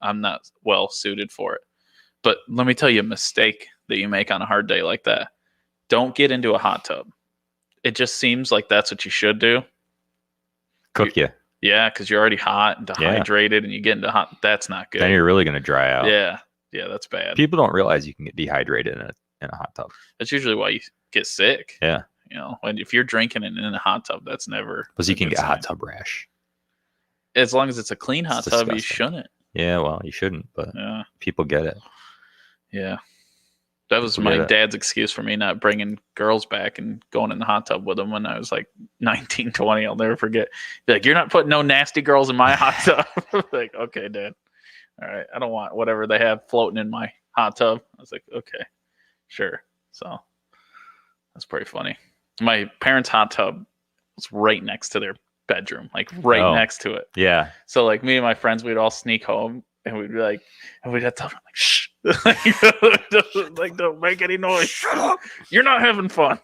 well suited for it. But let me tell you a mistake that you make on a hard day like that. Don't get into a hot tub. It just seems like that's what you should do. Cook you. Yeah, because you're already hot and dehydrated, and you get into hot. That's not good. Then you're really gonna dry out. Yeah, that's bad. People don't realize you can get dehydrated in a hot tub. That's usually why you get sick. Yeah. You know, if you're drinking it in a hot tub, that's never. Because you can get a hot tub rash. As long as it's a clean hot tub, you shouldn't. Yeah, well, you shouldn't, but people get it. Yeah. That was my dad's excuse for me not bringing girls back and going in the hot tub with them when I was like 19, 20. I'll never forget. Be like, you're not putting no nasty girls in my hot tub. Like, okay, Dad. All right. I don't want whatever they have floating in my hot tub. I was like, okay, sure. So that's pretty funny. My parents' hot tub was right next to their bedroom, like next to it. Yeah. So like me and my friends, we'd all sneak home and we'd be like, and we'd have to like, shh. Like, don't make any noise. Shut up. You're not having fun.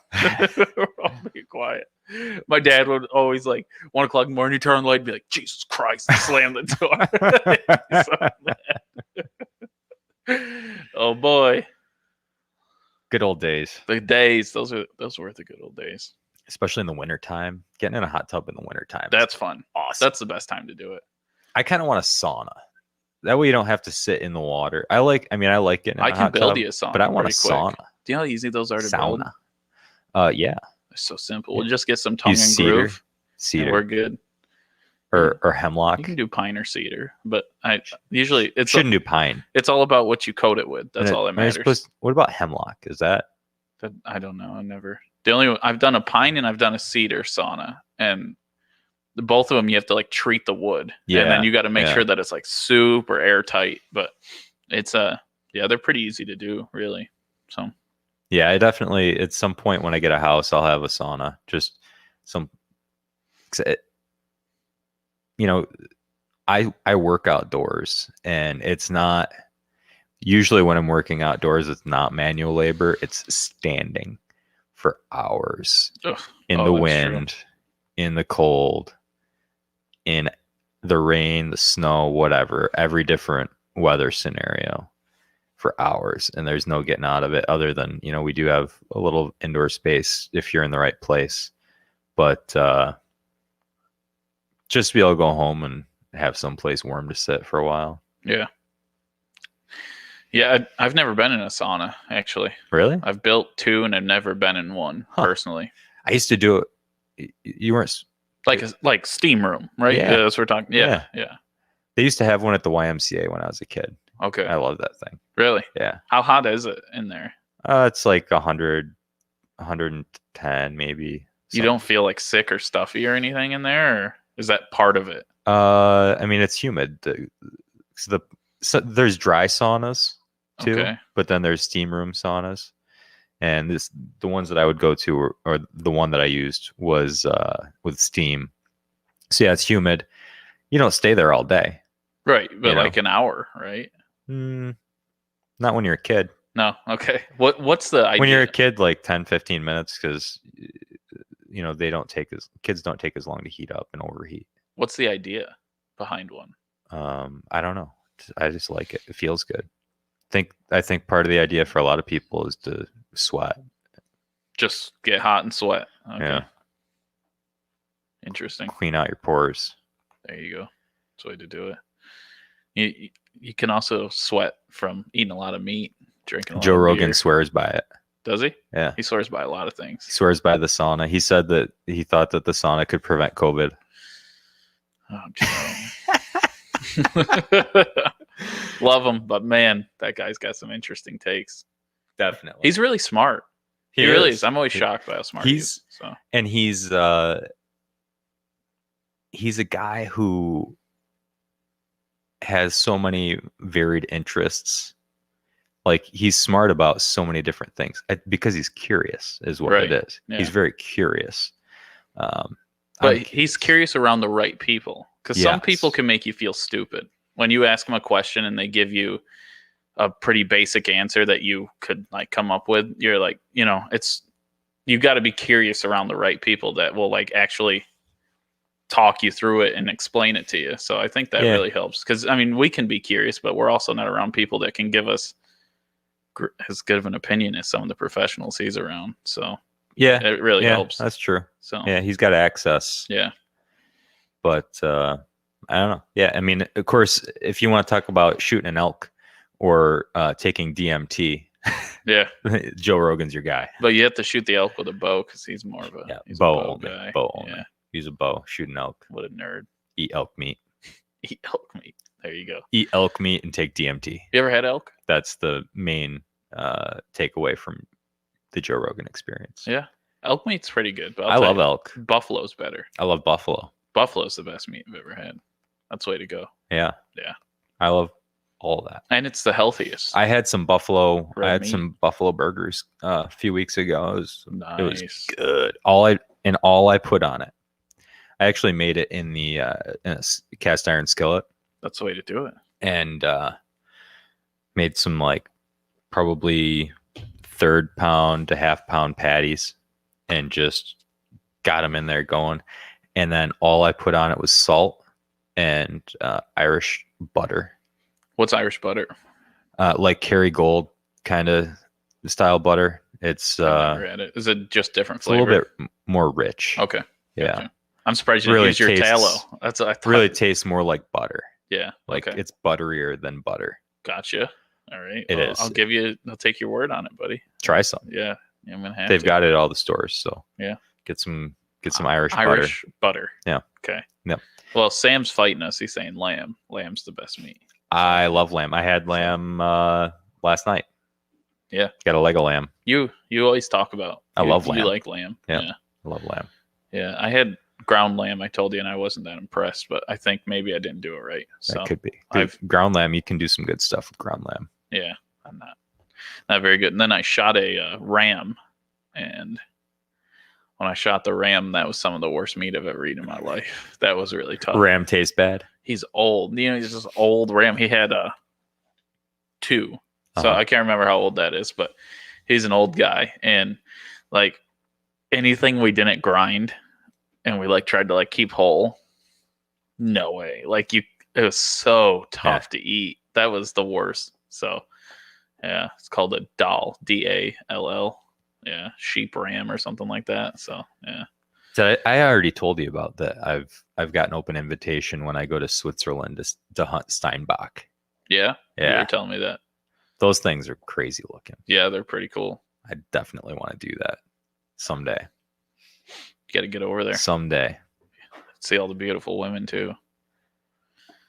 We're all being quiet. My dad would always like 1 o'clock in the morning, turn on the light and be like, Jesus Christ, and slam the door. Oh boy. Good old days. The days, those were the good old days. Especially in the wintertime. Getting in a hot tub in the wintertime. That's fun. Awesome. That's the best time to do it. I kind of want a sauna. That way you don't have to sit in the water. I like getting in a hot tub. I can build you a sauna. But I want a sauna. Do you know how easy those are to build? Yeah. It's so simple. We'll just get some tongue and cedar, groove. Cedar. And we're good. Or hemlock. You can do pine or cedar, but I usually shouldn't do pine. It's all about what you coat it with. That's all that matters. What about hemlock? Is that? I don't know. I've done a pine and I've done a ceder sauna, and both of them you have to like treat the wood, and then you got to make sure that it's like super airtight. But it's they're pretty easy to do, really. So yeah, I definitely at some point when I get a house, I'll have a sauna. Just some. I work outdoors, and it's not usually when I'm working outdoors, it's not manual labor. It's standing for hours in the wind, in the cold, in the rain, the snow, whatever, every different weather scenario for hours. And there's no getting out of it other than, we do have a little indoor space if you're in the right place, but, just to be able to go home and have someplace warm to sit for a while. Yeah. Yeah. I've never been in a sauna, actually. Really? I've built 2 and I've never been in one personally. I used to do it. You weren't like steam room, right? Yeah. That's what we're talking. Yeah. They used to have one at the YMCA when I was a kid. Okay. I love that thing. Really? Yeah. How hot is it in there? It's like 100, 110 maybe. You don't feel like sick or stuffy or anything in there, or is that part of it? I mean, it's humid. There's dry saunas too, but then there's steam room saunas, and the ones that I would go to, or the one that I used was with steam. So yeah, it's humid. You don't stay there all day. Right, but You know? like an hour, right? Not when you're a kid. No, okay. What's the idea? When you're a kid, like 10, 15 minutes, because kids don't take as long to heat up and overheat. What's the idea behind one? I don't know. I just like it. It feels good. I think part of the idea for a lot of people is to sweat. Just get hot and sweat. Okay. Yeah. Interesting. Clean out your pores. There you go. That's the way to do it. You can also sweat from eating a lot of meat, drinking a lot Joe of Rogan beer. swears by it. Does he? Yeah. He swears by a lot of things. He swears by the sauna. He said that he thought that the sauna could prevent COVID. Oh, love him, but man, that guy's got some interesting takes. Definitely. He's really smart. He really is. I'm always shocked by how smart he is. So. And he's a guy who has so many varied interests. Like, he's smart about so many different things because he's curious is what Right. it is. Yeah. He's very curious. But he's curious around the right people, because some people can make you feel stupid. When you ask them a question and they give you a pretty basic answer that you could like come up with, you're like, you got to be curious around the right people that will like actually talk you through it and explain it to you. So I think that really helps, because I mean, we can be curious, but we're also not around people that can give us as good of an opinion as some of the professionals he's around. So it really helps. That's true. So yeah, he's got access. Yeah. But I don't know. Yeah, I mean, of course, if you want to talk about shooting an elk or taking DMT, yeah, Joe Rogan's your guy. But you have to shoot the elk with a bow, because he's more of a bow guy. Bow only. Use a bow. Shoot an elk. What a nerd. Eat elk meat. Eat elk meat. There you go. Eat elk meat and take DMT. You ever had elk? That's the main takeaway from the Joe Rogan experience. Yeah, elk meat's pretty good. But I love elk. Buffalo's better. I love buffalo. Buffalo's the best meat I've ever had. That's the way to go. Yeah. Yeah. I love all that. And it's the healthiest. I had some buffalo. Red I had meat. some buffalo burgers a few weeks ago. It was good. All I put on it. I actually made it in a cast iron skillet. That's the way to do it. And made some like probably 1/3 pound to 1/2 pound patties, and just got them in there going. And then all I put on it was salt and Irish butter. What's Irish butter? Like Kerrygold kind of style butter. It's I've never had it. Is it just different it's flavor? a little bit more rich. Okay. Yeah. Gotcha. I'm surprised you didn't use your tallow. That's what I thought. Really tastes more like butter. Yeah. Like okay. it's butterier than butter. Gotcha. All right. It is. I'll take your word on it, buddy. Try some. Yeah. I'm gonna have They've to. got it at all the stores. So Yeah. Get some Irish butter. Yeah. Okay. Yep. Well, Sam's fighting us. He's saying lamb. Lamb's the best meat. I love lamb. I had lamb last night. Yeah. Got a leg of lamb. You always talk about. I love lamb. You like lamb. Yeah. I love lamb. Yeah. I had ground lamb, I told you, and I wasn't that impressed, but I think maybe I didn't do it right. So That could be. Ground lamb, you can do some good stuff with ground lamb. Yeah, I'm not very good. And then I shot a ram, and when I shot the ram, that was some of the worst meat I've ever eaten in my life. That was really tough. Ram tastes bad. He's old. He's this old ram. He had 2. So Uh-huh. I can't remember how old that is, but he's an old guy. And like anything we didn't grind and we like tried to like keep whole, no way. Like it was so tough to eat. That was the worst. So yeah, it's called a dal, DALL. Yeah, sheep ram or something like that. So yeah. So I already told you about that. I've got an open invitation when I go to Switzerland to hunt Steinbach. Yeah. You Yeah. were telling me that. Those things are crazy looking. Yeah, they're pretty cool. I definitely want to do that someday. You got to get over there. Someday. See all the beautiful women too.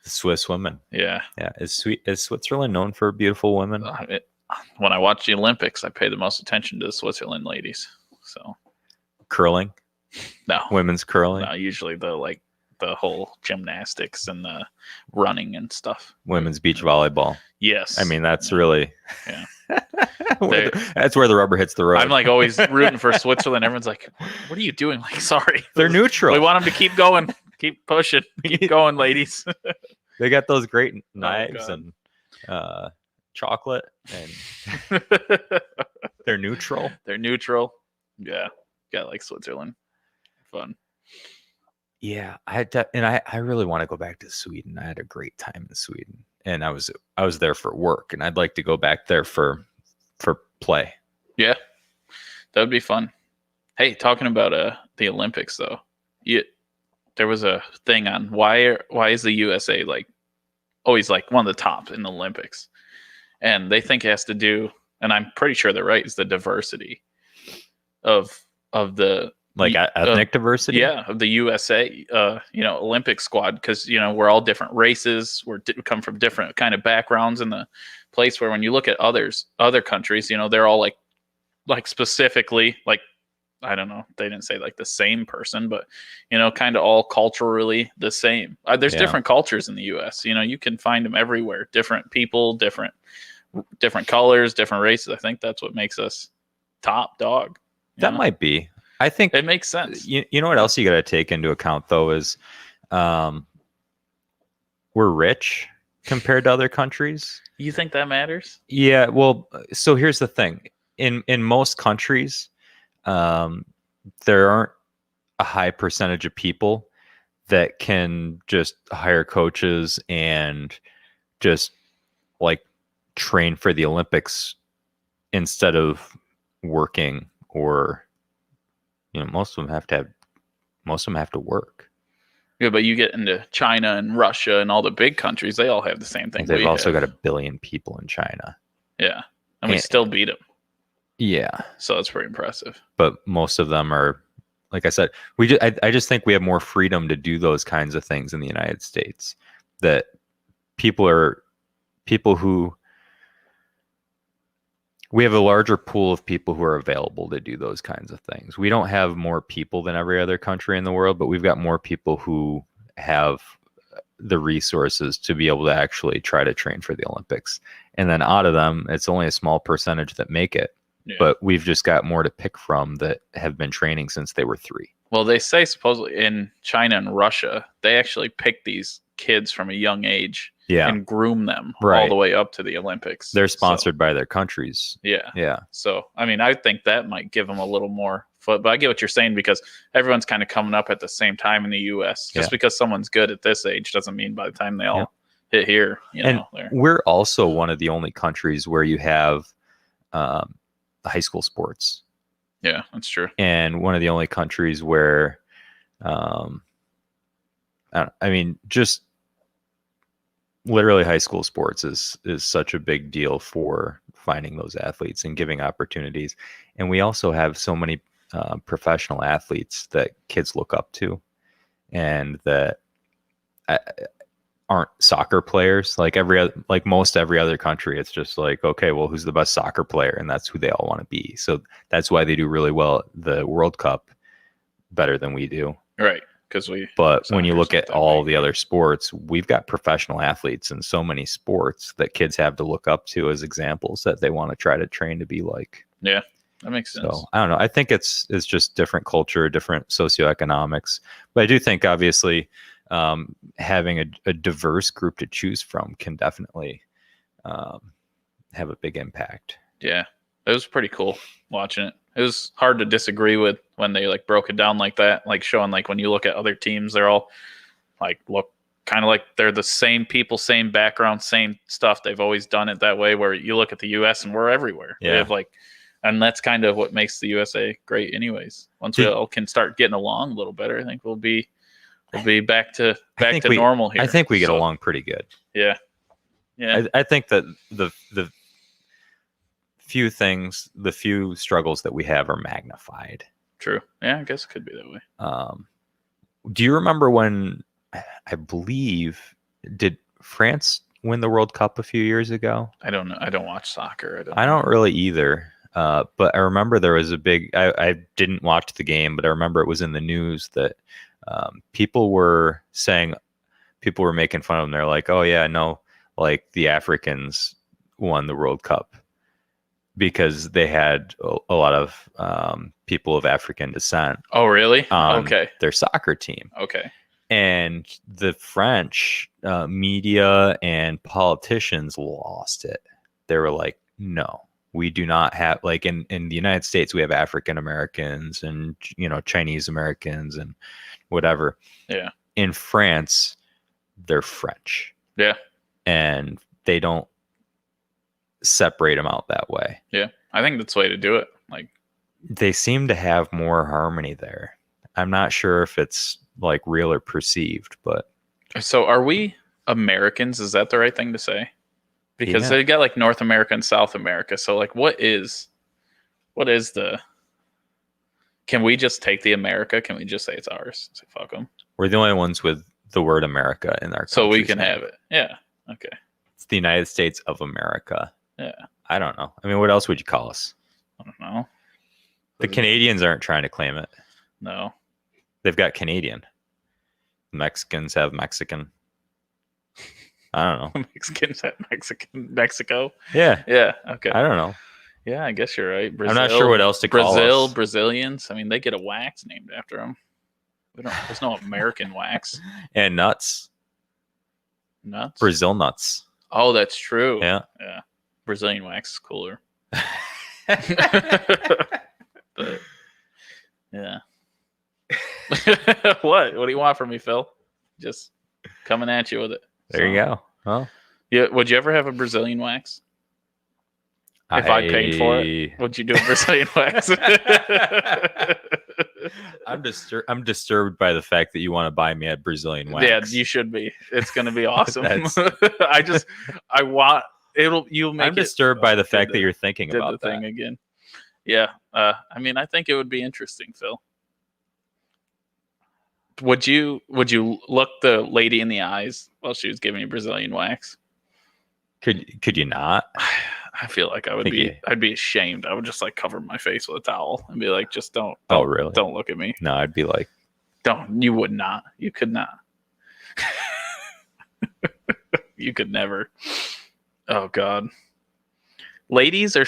The Swiss women. Yeah. Yeah. Is Switzerland known for beautiful women? When I watch the Olympics, I pay the most attention to the Switzerland ladies. So Curling? no, Women's curling? no, usually the whole gymnastics and the running and stuff. Women's beach volleyball. Yes. I mean, that's really Yeah. that's where the rubber hits the road. I'm like always rooting for Switzerland. Everyone's like, "What are you doing?" Like, sorry, They're neutral. We want them to keep going, keep pushing, keep going, ladies. They got those great knives God. and chocolate, and they're neutral. They're neutral. Yeah. Yeah, like Switzerland. Fun. Yeah, I really want to go back to Sweden. I had a great time in Sweden, and I was there for work, and I'd like to go back there for play. Yeah. That would be fun. Hey, talking about the Olympics though. There was a thing on why is the USA like always like one of the top in the Olympics? And they think it has to do, and I'm pretty sure they're right, is the diversity of the Like ethnic diversity. Yeah, of the USA, Olympic squad, because we're all different races. We come from different kind of backgrounds in the place. Where when you look at other countries, they're all like specifically like, I don't know, they didn't say like the same person, but kind of all culturally the same. There's different cultures in the U.S. You can find them everywhere. Different people, different colors, different races. I think that's what makes us top dog. That might be. I think it makes sense. You know what else you got to take into account though is we're rich compared to other countries. You think that matters? Yeah. Well, so here's the thing. In most countries, there aren't a high percentage of people that can just hire coaches and just like train for the Olympics instead of working, or most of them have to work. Yeah, but you get into China and Russia and all the big countries, they all have the same thing. They've also got 1 billion people in China. Yeah, and we still beat them. Yeah, so that's pretty impressive. But most of them are, like I said, I just think we have more freedom to do those kinds of things in the United States. That we have a larger pool of people who are available to do those kinds of things. We don't have more people than every other country in the world, but we've got more people who have the resources to be able to actually try to train for the Olympics. And then out of them, it's only a small percentage that make it. Yeah. But we've just got more to pick from that have been training since they were 3. Well, they say supposedly in China and Russia, they actually pick these kids from a young age and groom them all the way up to the Olympics. They're sponsored by their countries. Yeah. Yeah. So, I mean, I think that might give them a little more foot, but I get what you're saying because everyone's kind of coming up at the same time in the U.S. Just because someone's good at this age doesn't mean by the time they all hit here, we're also one of the only countries where you have high school sports. Yeah, that's true. And one of the only countries where, just literally high school sports is such a big deal for finding those athletes and giving opportunities. And we also have so many professional athletes that kids look up to and that aren't soccer players. Like most every other country, it's just like, okay, well, who's the best soccer player? And that's who they all want to be. So that's why they do really well at the World Cup, better than we do. Right. But when you look at all the other sports, we've got professional athletes in so many sports that kids have to look up to as examples that they want to try to train to be like. Yeah, that makes sense. So I don't know. I think it's just different culture, different socioeconomics. But I do think obviously having a diverse group to choose from can definitely have a big impact. Yeah, it was pretty cool watching it. It was hard to disagree with when they like broke it down like that, like showing like when you look at other teams, they're all like look kind of like they're the same people, same background, same stuff. They've always done it that way. Where you look at the U.S. and we're everywhere. Yeah. We have and that's kind of what makes the USA great, anyways. Once we all can start getting along a little better, I think we'll be back to normal here. I think we get along pretty good. Yeah, yeah. I think that the few struggles that we have are magnified. True. Yeah, I guess it could be that way. Do you remember when, I believe, did France win the World Cup a few years ago? I don't know. I don't watch soccer. I don't really either. But I remember there was a big, I didn't watch the game, but I remember it was in the news that people were making fun of them. They're like, oh yeah, no, like the Africans won the World Cup because they had a lot of people of African descent. Oh, really? Okay. Their soccer team. Okay. And the French media and politicians lost it. They were like, no, we do not have, like in the United States, we have African Americans and, Chinese Americans and whatever. Yeah. In France, they're French. Yeah. And they don't separate them out that way. Yeah. I think that's the way to do it. Like, they seem to have more harmony there. I'm not sure if it's like real or perceived, but. So are we Americans? Is that the right thing to say? Because they got like North America and South America. So like, what is the, can we just take the America? Can we just say it's ours? Say fuck them. We're the only ones with the word America in our so we can name. have it. Yeah. Okay. It's the United States of America. Yeah. I don't know. I mean, what else would you call us? I don't know. The Canadians aren't trying to claim it. No. They've got Canadian. Mexicans have Mexican. I don't know. Mexicans have Mexico. Yeah. Yeah. Okay. I don't know. Yeah, I guess you're right. Brazil, I'm not sure what else to call us. Brazilians. I mean, they get a wax named after them. There's no American wax. And nuts. Nuts. Brazil nuts. Oh, that's true. Yeah. Yeah. Brazilian wax is cooler. But, yeah. What do you want from me, Phil? Just coming at you with it. There you go. Well, yeah. Would you ever have a Brazilian wax? If I paid for it, would you do a Brazilian wax? I'm disturbed by the fact that you want to buy me a Brazilian wax. Yeah, you should be. It's going to be awesome. I'm disturbed by the fact that you're thinking about the thing again. Yeah. I mean, I think it would be interesting, Phil. Would you look the lady in the eyes while she was giving you Brazilian wax? Could you not? I feel like I would be. I'd be ashamed. I would just like cover my face with a towel and be like, just don't. Oh, really? Don't look at me. No, I'd be like, don't. You would not. You could not. You could never. Oh God. Ladies are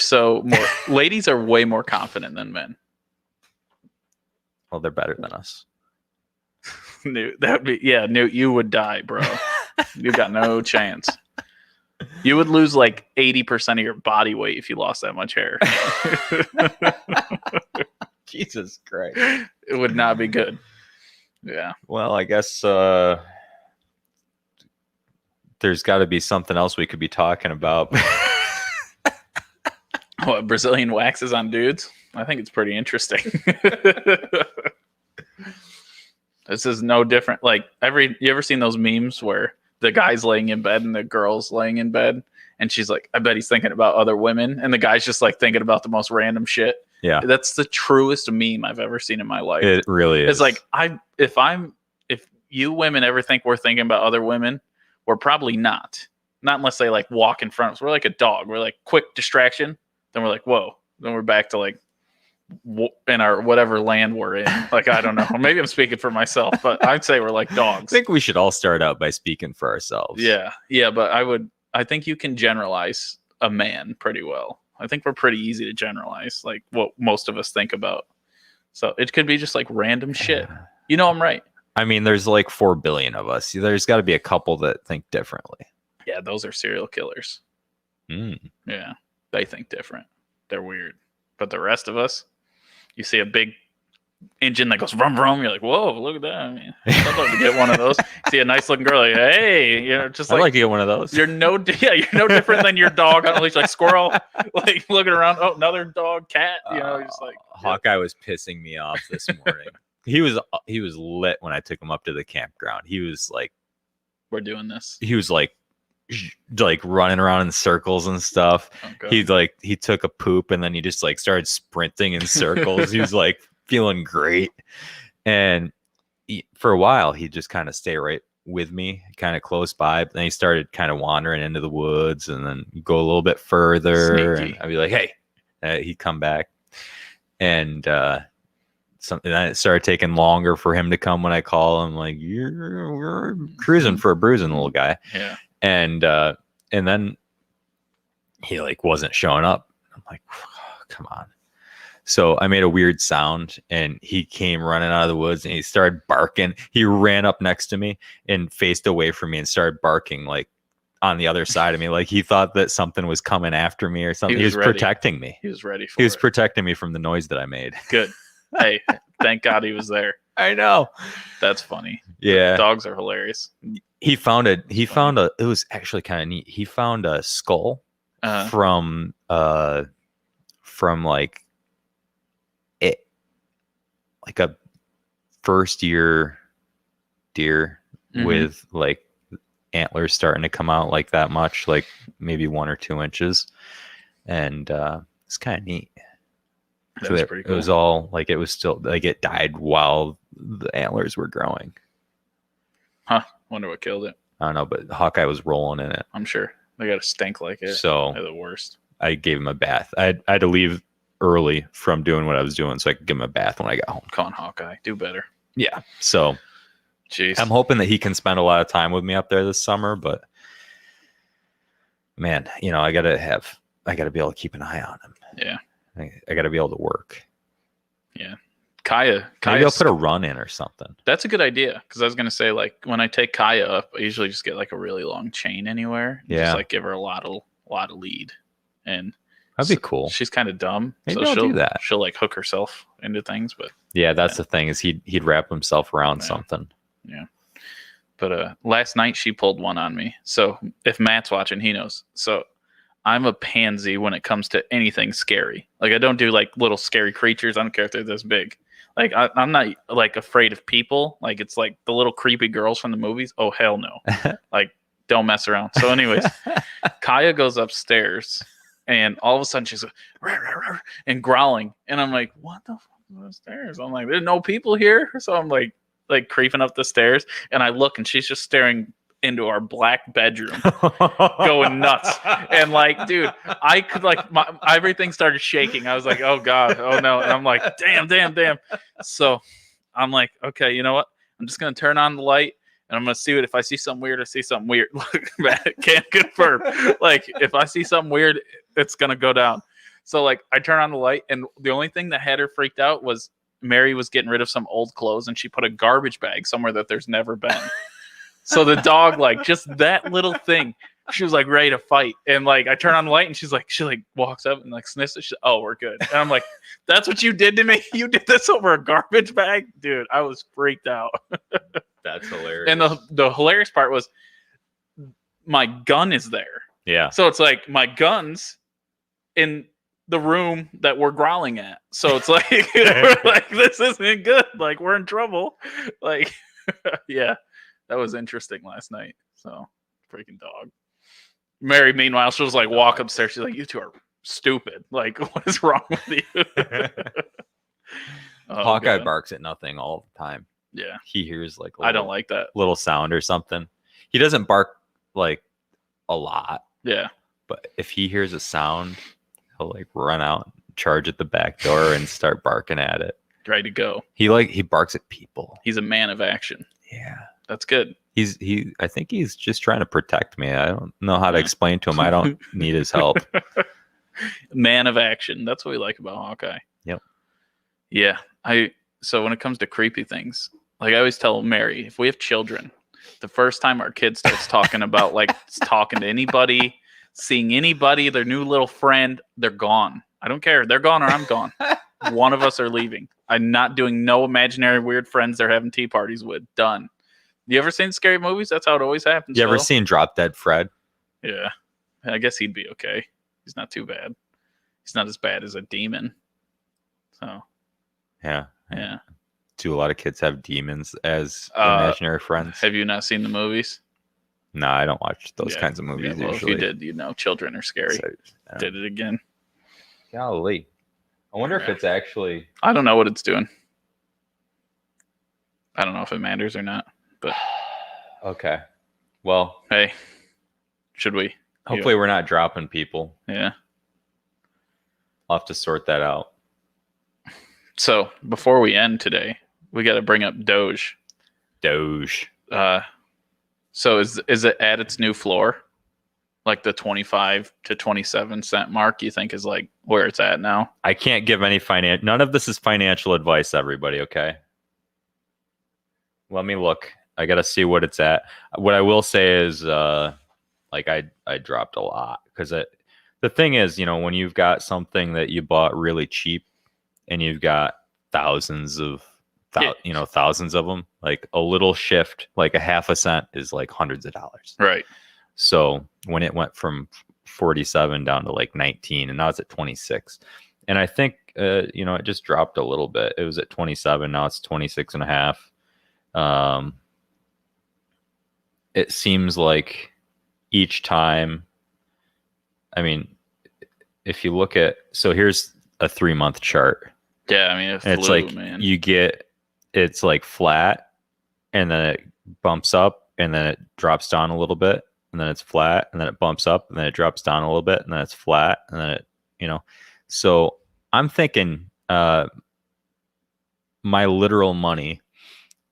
way more confident than men. Well, they're better than us. Newt, you would die, bro. You got no chance. You would lose like 80% of your body weight if you lost that much hair. Jesus Christ. It would not be good. Yeah. Well, I guess there's got to be something else we could be talking about. What, Brazilian waxes on dudes? I think it's pretty interesting. This is no different. Like you ever seen those memes where the guy's laying in bed and the girl's laying in bed and she's like, I bet he's thinking about other women, and the guy's just like thinking about the most random shit. Yeah. That's the truest meme I've ever seen in my life. It really is. It's like if you women ever think we're thinking about other women, we're probably not. Not unless they like walk in front of us. We're like a dog. We're like quick distraction. Then we're like, whoa. Then we're back to like in our whatever land we're in. Like, I don't know. Maybe I'm speaking for myself, but I'd say we're like dogs. I think we should all start out by speaking for ourselves. Yeah. Yeah. But I think you can generalize a man pretty well. I think we're pretty easy to generalize, like what most of us think about. So it could be just like random shit. You know, I'm right. I mean, there's like 4 billion of us. There's got to be a couple that think differently. Yeah. Those are serial killers. Yeah. They think different. They're weird. But the rest of us, you see a big engine that goes vroom vroom. You're like, whoa, look at that. I mean, I'd love to get one of those. See a nice looking girl, like, hey, just like, I'd like to get one of those. You're no different than your dog on a leash, like squirrel, like looking around. Oh, another dog, cat. Just like Hawkeye was pissing me off this morning. He was lit when I took him up to the campground. He was like, we're doing this. He was like running around in circles and stuff. Okay. He took a poop and then he just like started sprinting in circles. He was like feeling great. And for a while, he'd just kind of stay right with me, kind of close by. But then he started kind of wandering into the woods and then go a little bit further. Sneaky. And I'd be like, hey, he'd come back. And something that it started taking longer for him to come when I call him. Like, you're cruising for a bruising, little guy. Yeah. And then he like wasn't showing up. I'm like, oh, come on. So I made a weird sound and he came running out of the woods and he started barking. He ran up next to me and faced away from me and started barking like on the other side of me. Like he thought that something was coming after me or something. He was protecting me. He was ready for it. He was protecting me from the noise that I made. Good. Hey, thank God he was there. I know. That's funny. Yeah. Dogs are hilarious. It was actually kind of neat. He found a skull from like a first year deer with like antlers starting to come out like that much, like maybe 1 or 2 inches. And it's kind of neat. That's pretty cool. It was all like, it was still like it died while the antlers were growing. Huh. Wonder what killed it. I don't know, but Hawkeye was rolling in it. I'm sure. They got to stink like it. So they're the worst. I gave him a bath. I had to leave early from doing what I was doing so I could give him a bath when I got home. Come on, Hawkeye. Do better. Yeah. So jeez. I'm hoping that he can spend a lot of time with me up there this summer, but man, you know, I gotta be able to keep an eye on him. Yeah. I gotta be able to work. Yeah. Kaya. Maybe I'll put a run in or something. That's a good idea. Because I was gonna say, like, when I take Kaya up, I usually just get like a really long chain anywhere. Yeah. Just like give her a lot of lead. And that'd be cool. She's kind of dumb. Maybe so I'll do that. She'll like hook herself into things, but yeah, that's the thing is he'd wrap himself around something. Yeah. But last night she pulled one on me. So if Matt's watching, he knows. So I'm a pansy when it comes to anything scary. Like I don't do like little scary creatures. I don't care if they're this big. Like I'm not like afraid of people. Like it's like the little creepy girls from the movies. Oh hell no! Like don't mess around. So anyways, Kaya goes upstairs, and all of a sudden she's like, "Rah, rah, rah," and growling, and I'm like, "What the fuck is upstairs?" I'm like, "There's no people here." So I'm like creeping up the stairs, and I look, and she's just staring into our black bedroom, going nuts. And like, dude, I could like everything started shaking. I was like, oh god, oh no. And I'm like, damn. So I'm like, okay, you know what? I'm just gonna turn on the light and I'm gonna see if I see something weird. I see something weird. Look, Matt can't confirm. Like, if I see something weird, it's gonna go down. So like, I turn on the light, and the only thing that had her freaked out was Mary was getting rid of some old clothes, and she put a garbage bag somewhere that there's never been. So the dog, like, just that little thing, she was like ready to fight. And like, I turn on the light and she walks up and like sniffs it. She's, oh, we're good. And I'm like, that's what you did to me? You did this over a garbage bag? Dude, I was freaked out. That's hilarious. And the hilarious part was my gun is there. Yeah. So it's like my gun's in the room that we're growling at. So it's like, we're like, this isn't good. Like, we're in trouble. Like, yeah. That was interesting last night. So, freaking dog. Mary, meanwhile, she'll just like walk upstairs. She's like, "You two are stupid. Like, what is wrong with you?" Hawkeye barks at nothing all the time. Yeah, he hears like I don't like that little sound or something. He doesn't bark like a lot. Yeah, but if he hears a sound, he'll like run out, charge at the back door, and start barking at it. Ready to go. He barks at people. He's a man of action. Yeah. That's good. I think he's just trying to protect me. I don't know how to explain to him. I don't need his help. Man of action. That's what we like about Hawkeye. Yep. Yeah. So when it comes to creepy things, like I always tell Mary, if we have children, the first time our kid starts talking about like talking to anybody, seeing anybody, their new little friend, they're gone. I don't care. They're gone or I'm gone. One of us are leaving. I'm not doing no imaginary weird friends they're having tea parties with. Done. You ever seen scary movies? That's how it always happens. You ever seen Drop Dead Fred? Yeah. I guess he'd be okay. He's not too bad. He's not as bad as a demon. So. Yeah. Yeah. Do a lot of kids have demons as imaginary friends? Have you not seen the movies? No, I don't watch those kinds of movies usually. If you did, you know, children are scary. So, did it again. Golly. I wonder if it's actually... I don't know what it's doing. I don't know if it matters or not. But okay. Well, hey, should we? Hopefully we're not dropping people. Yeah. I'll have to sort that out. So before we end today, we got to bring up Doge. Doge. So is it at its new floor? like the 25 to 27 cent mark, you think is like where it's at now? I can't give any none of this is financial advice, everybody, okay? Let me look. I got to see what it's at. What I will say is like I dropped a lot because the thing is, you know, when you've got something that you bought really cheap and you've got thousands of them, like a little shift, like a half a cent is like hundreds of dollars. Right. So when it went from 47 down to like 19 and now it's at 26, and I think you know, it just dropped a little bit. It was at 27, now it's 26 and a half. It seems like each time, I mean, if you look at, so here's a 3-month chart. Yeah, I mean, It's like man. it's like flat, and then it bumps up, and then it drops down a little bit, and then it's flat, and then it bumps up, and then it drops down a little bit, and then it's flat, and then it, you know. So I'm thinking my literal money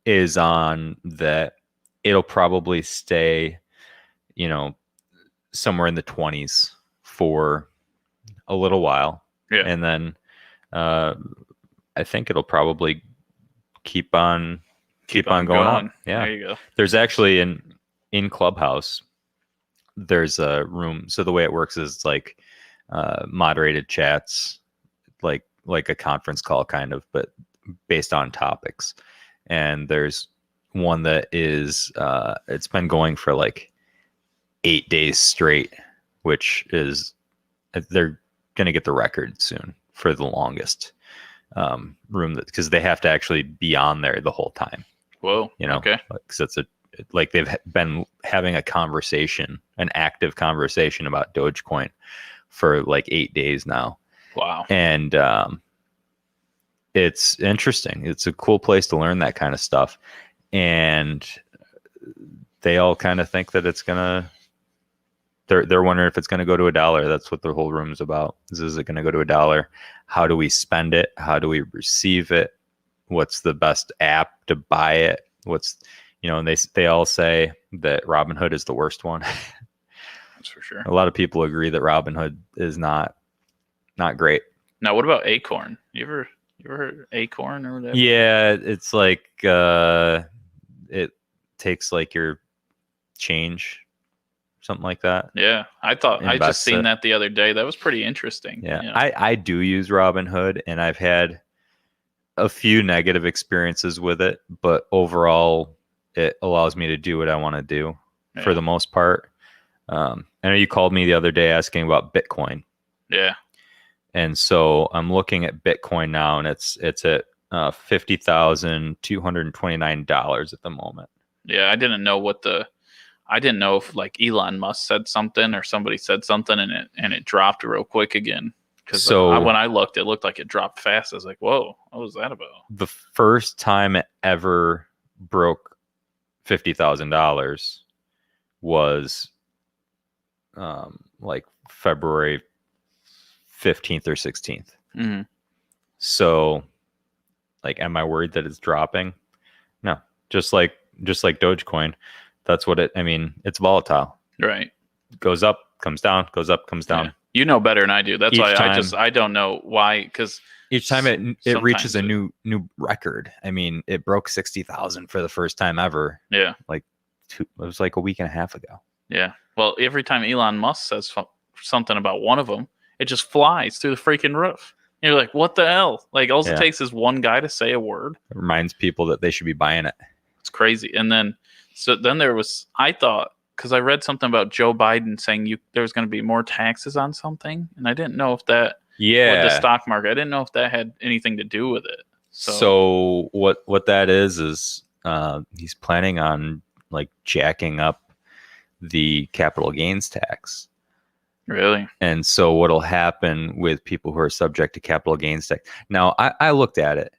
is on that it'll probably stay, you know, somewhere in the 20s for a little while. Yeah. And then I think it'll probably keep on going up. Yeah. There you go. There's actually in Clubhouse, there's a room. So the way it works is like moderated chats, like a conference call kind of, but based on topics. And there's one that is it's been going for like 8 days straight, which is, they're going to get the record soon for the longest room, that because they have to actually be on there the whole time. Whoa. You know, Okay. because it's like they've been having a conversation, an active conversation about Dogecoin for like 8 days now. Wow. And it's interesting. It's a cool place to learn that kind of stuff. And they all kind of think that it's gonna, they're wondering if it's gonna go to $1. That's what the whole room's about. Is it gonna go to $1? How do we spend it? How do we receive it? What's the best app to buy it? What's, you know, and they all say that Robinhood is the worst one. That's for sure. A lot of people agree that Robinhood is not great. Now, what about Acorn? You ever heard Acorn or whatever? Yeah, it's like it takes like your change, something like that. Yeah, I thought I just Invest seen it. that the other day. That was pretty interesting. Yeah, You know? I do use Robinhood, and I've had a few negative experiences with it, but overall, it allows me to do what I want to do for Yeah. the most part. I know you called me the other day asking about Bitcoin. Yeah. And so I'm looking at Bitcoin now, and it's at $50,229 at the moment. Yeah, I didn't know I didn't know if like Elon Musk said something or somebody said something and it dropped real quick again. Because when I looked, it looked like it dropped fast. I was like, whoa, what was that about? The first time it ever broke $50,000 was like February 15th or 16th. Mm-hmm. So, like, am I worried that it's dropping? No, just like Dogecoin. That's what it's volatile. Right. Goes up, comes down, goes up, comes down. Yeah. You know better than I do. That's Each why time- I don't know why. Because Each time it reaches a sometimes new record. I mean, it broke 60,000 for the first time ever. yeah, It was like a week and a half ago. yeah. Well, every time Elon Musk says something about one of them, it just flies through the freaking roof. And you're like, what the hell? Like, all it takes is one guy to say a word. It reminds people that they should be buying it. It's crazy. And then there was, I thought, because I read something about Joe Biden saying there was going to be more taxes on something, and I didn't know if that, with the stock market, I didn't know if that had anything to do with it. So what that is he's planning on like jacking up the capital gains tax. Really? And so what'll happen with people who are subject to capital gains tax? Now, I looked at it,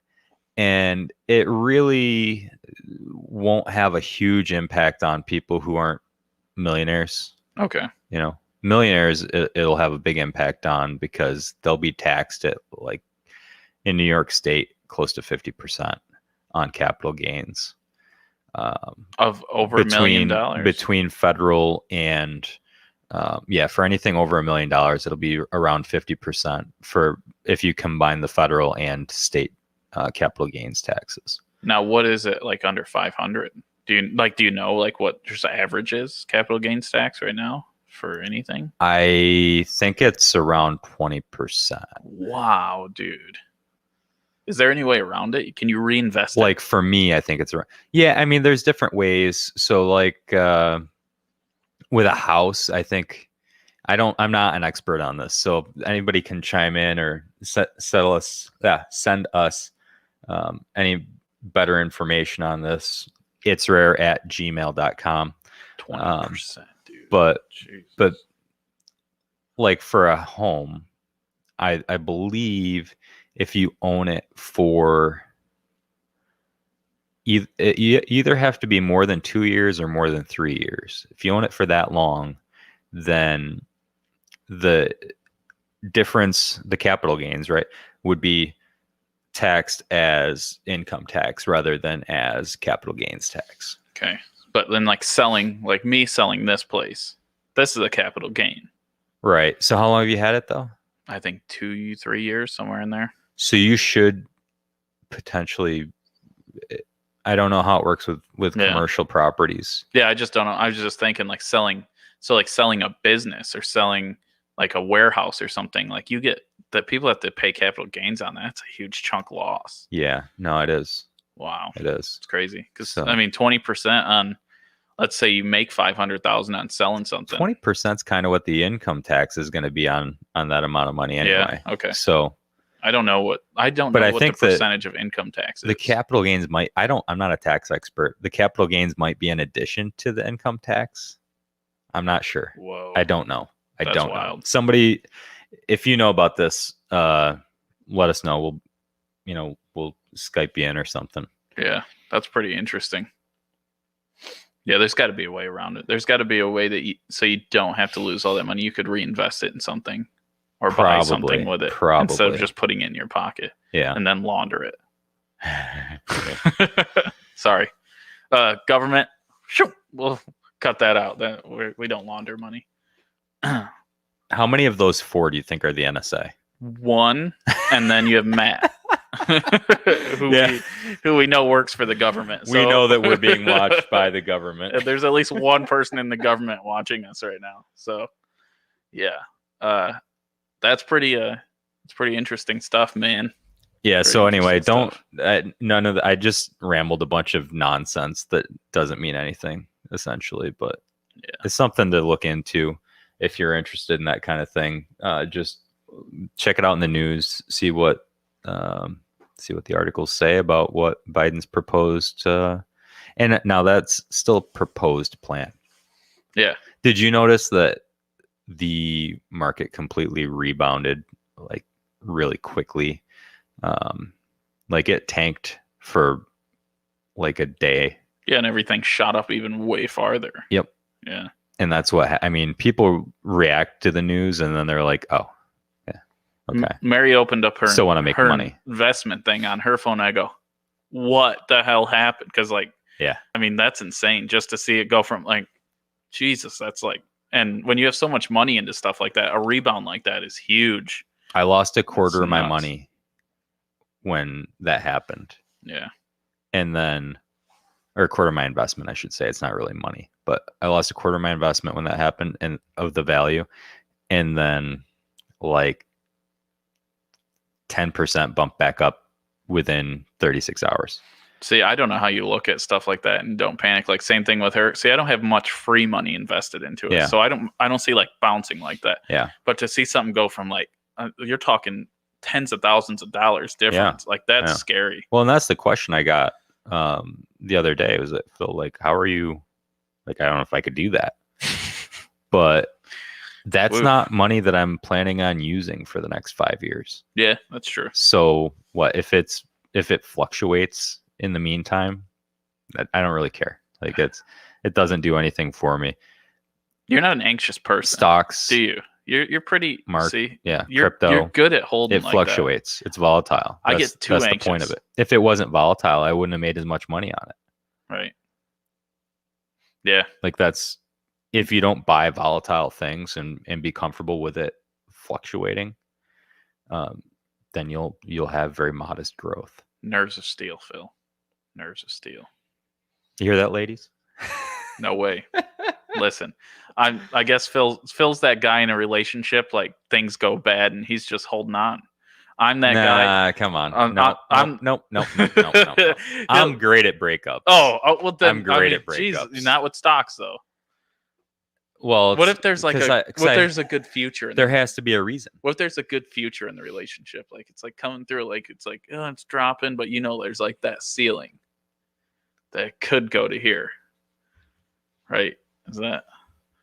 and it really won't have a huge impact on people who aren't millionaires. Okay. You know, millionaires, it'll have a big impact on, because they'll be taxed at, like, in New York State, close to 50% on capital gains. Of over $1 million. Between federal and Yeah, for anything over $1 million, it'll be around 50% for if you combine the federal and state capital gains taxes. Now, what is it like under 500? Do you know like what just average is capital gains tax right now for anything? I think it's around 20%. Wow, dude. Is there any way around it? Can you reinvest Like for me, I think it's around. Yeah, I mean, there's different ways. So like with a house, I think I'm not an expert on this, so anybody can chime in or send us any better information on this. It's rare@gmail.com. 20%, dude. But Jesus. like for a home, I believe if you own it for you either have to be more than 2 years or more than 3 years. If you own it for that long, then the difference, the capital gains, right, would be taxed as income tax rather than as capital gains tax. Okay. But then like me selling this place, this is a capital gain. Right. So how long have you had it though? I think 2-3 years, somewhere in there. So you should potentially, I don't know how it works with commercial properties. Yeah, I just don't know. I was just thinking like selling a business or selling like a warehouse or something, like you get that people have to pay capital gains on that. It's a huge chunk loss. Yeah, no, it is. Wow. It is. It's crazy. Because I mean, 20% on, let's say you make 500,000 on selling something. 20% is kind of what the income tax is going to be on that amount of money anyway. Yeah. Okay. So I don't know what the percentage of income tax is. The capital gains I'm not a tax expert. The capital gains might be in addition to the income tax. I'm not sure. Whoa. I don't know. That's don't wild. know. Somebody, if you know about this, let us know. We'll Skype you in or something. Yeah, that's pretty interesting. Yeah, there's got to be a way around it. There's got to be a way that so you don't have to lose all that money. You could reinvest it in something or buy something with it instead of just putting it in your pocket. Yeah, and then launder it. Sorry, government. We'll cut that out. We don't launder money. How many of those 4 do you think are the NSA? One, and then you have Matt, who we know works for the government. So we know that we're being watched by the government. There's at least one person in the government watching us right now. So, yeah, that's pretty interesting stuff, man. Yeah. So anyway, none of I just rambled a bunch of nonsense that doesn't mean anything essentially, but it's something to look into if you're interested in that kind of thing. Just check it out in the news, see what the articles say about what Biden's proposed. And now that's still proposed plan. Yeah. Did you notice that the market completely rebounded like really quickly? Like it tanked for like a day. Yeah, and everything shot up even way farther. Yep. Yeah. And that's what people react to the news and then they're like, oh, yeah, okay. Mary opened up her still want to make money investment thing on her phone. I go, what the hell happened? Because I mean, that's insane just to see it go from like, Jesus, that's like, and when you have so much money into stuff like that, a rebound like that is huge. I lost a quarter of my money when that happened. Yeah. And then, or a quarter of my investment, I should say. It's not really money, but I lost a quarter of my investment when that happened and of the value. And then like 10% bump back up within 36 hours. See, I don't know how you look at stuff like that and don't panic. Like same thing with her. See, I don't have much free money invested into it. Yeah. So I don't see like bouncing like that. Yeah. But to see something go from like, you're talking tens of thousands of dollars difference. Like that's scary. Well, and that's the question I got the other day was that Phil, like, how are you? Like, I don't know if I could do that, but that's not money that I'm planning on using for the next 5 years. Yeah, that's true. So what if it fluctuates in the meantime? I don't really care. Like it doesn't do anything for me. You're not an anxious person. Stocks, do you? You're pretty. See, crypto. You're good at holding. It fluctuates. It's volatile. I get too anxious. That's the point of it. If it wasn't volatile, I wouldn't have made as much money on it. Right. Yeah. Like that's if you don't buy volatile things and be comfortable with it fluctuating, then you'll have very modest growth. Nerves of steel, Phil. Nerves of steel. You hear that, ladies? No way. Listen, I guess Phil's that guy in a relationship, like things go bad and he's just holding on. I'm that guy. Come on. Nope. No. I'm great at breakups. Oh, well then I'm great at geez, breakups. not with stocks though. Well, What if there's like there's a good future? There has to be a reason. What if there's a good future in the relationship? Like it's like coming through, like it's like it's dropping, but there's like that ceiling that could go to here, right? Is that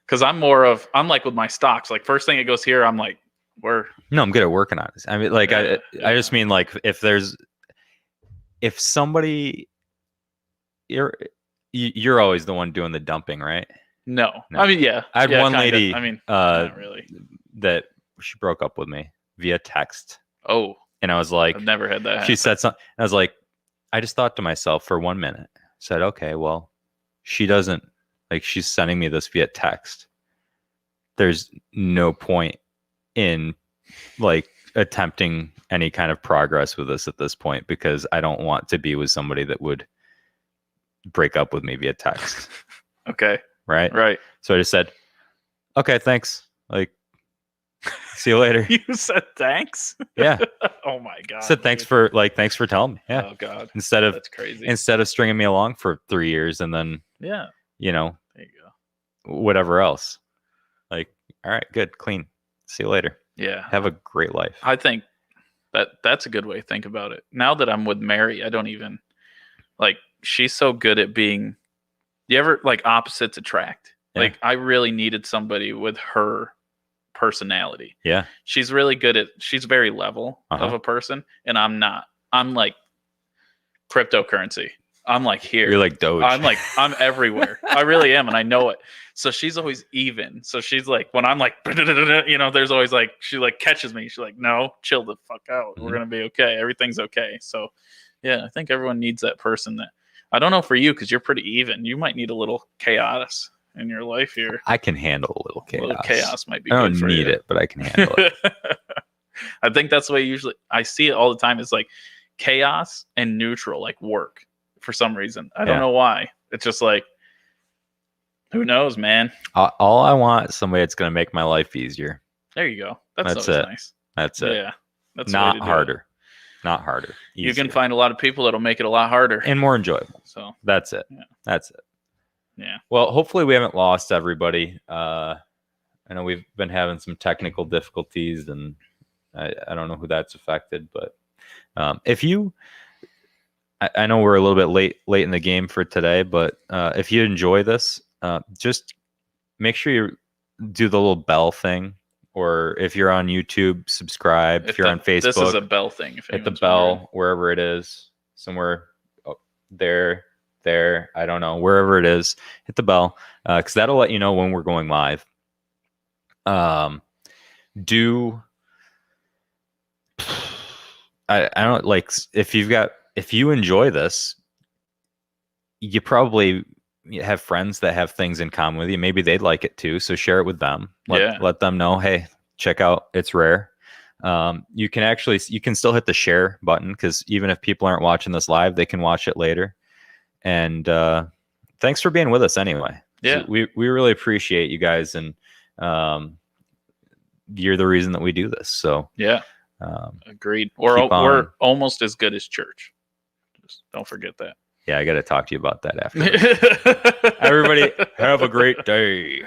because I'm like with my stocks, like first thing it goes here, I'm like, No, I'm good at working on this. I mean, like I just mean like if somebody, you're always the one doing the dumping, right? No. I mean, yeah. I had one lady. I mean, not really. That she broke up with me via text. Oh. And I was like, I've never had that happen. She said something. I was like, I just thought to myself for 1 minute. Said, okay, well, she doesn't like. She's sending me this via text. There's no point in like attempting any kind of progress with this at this point because I don't want to be with somebody that would break up with me via text. Okay. Right. So I just said, okay, thanks. Like, see you later. You said thanks? Yeah. Oh my God. Said thanks for telling me. Yeah. Oh God. That's crazy. Instead of stringing me along for 3 years and then, there you go. Whatever else. Like, all right, good, clean. See you later. Yeah. Have a great life. I think that's a good way to think about it. Now that I'm with Mary, I don't even like, she's so good at being, you ever like opposites attract? Yeah. Like I really needed somebody with her personality. Yeah. She's really good at, she's very level of a person and I'm not. I'm like cryptocurrency. I'm like here. You're like Doge. I'm everywhere. I really am. And I know it. So she's always even. So she's like, when I'm like, there's always like, she like catches me. She's like, no, chill the fuck out. We're going to be okay. Everything's okay. So yeah, I think everyone needs that person that, I don't know for you, because you're pretty even. You might need a little chaos in your life here. I can handle a little chaos. A little chaos might be I good don't for need you. it, but I can handle it. I think that's the way usually I see it all the time. It's like chaos and neutral, like work for some reason. I don't know why. It's just like, who knows, man? All I want is somebody that's going to make my life easier. There you go. That's always it. nice. That's it. Yeah. That's not harder. Not harder. Easier. You can find a lot of people that'll make it a lot harder and more enjoyable. So that's it. Yeah. That's it. Yeah. Well, hopefully we haven't lost everybody. I know we've been having some technical difficulties, and I don't know who that's affected, but if you, I know we're a little bit late in the game for today, but if you enjoy this, just make sure you do the little bell thing. Or if you're on YouTube, subscribe. If you're on Facebook, this is a bell thing. If hit the bell wherever it is, somewhere there. I don't know, wherever it is, hit the bell because that'll let you know when we're going live. I don't like if you enjoy this, you probably have friends that have things in common with you. Maybe they'd like it too. So share it with them. Let them know, hey, check out It's Rare. You can still hit the share button because even if people aren't watching this live, they can watch it later. And thanks for being with us anyway. Yeah. So we really appreciate you guys. And you're the reason that we do this. So yeah, agreed. We're almost as good as church. Just don't forget that. Yeah, I got to talk to you about that after. Everybody, have a great day.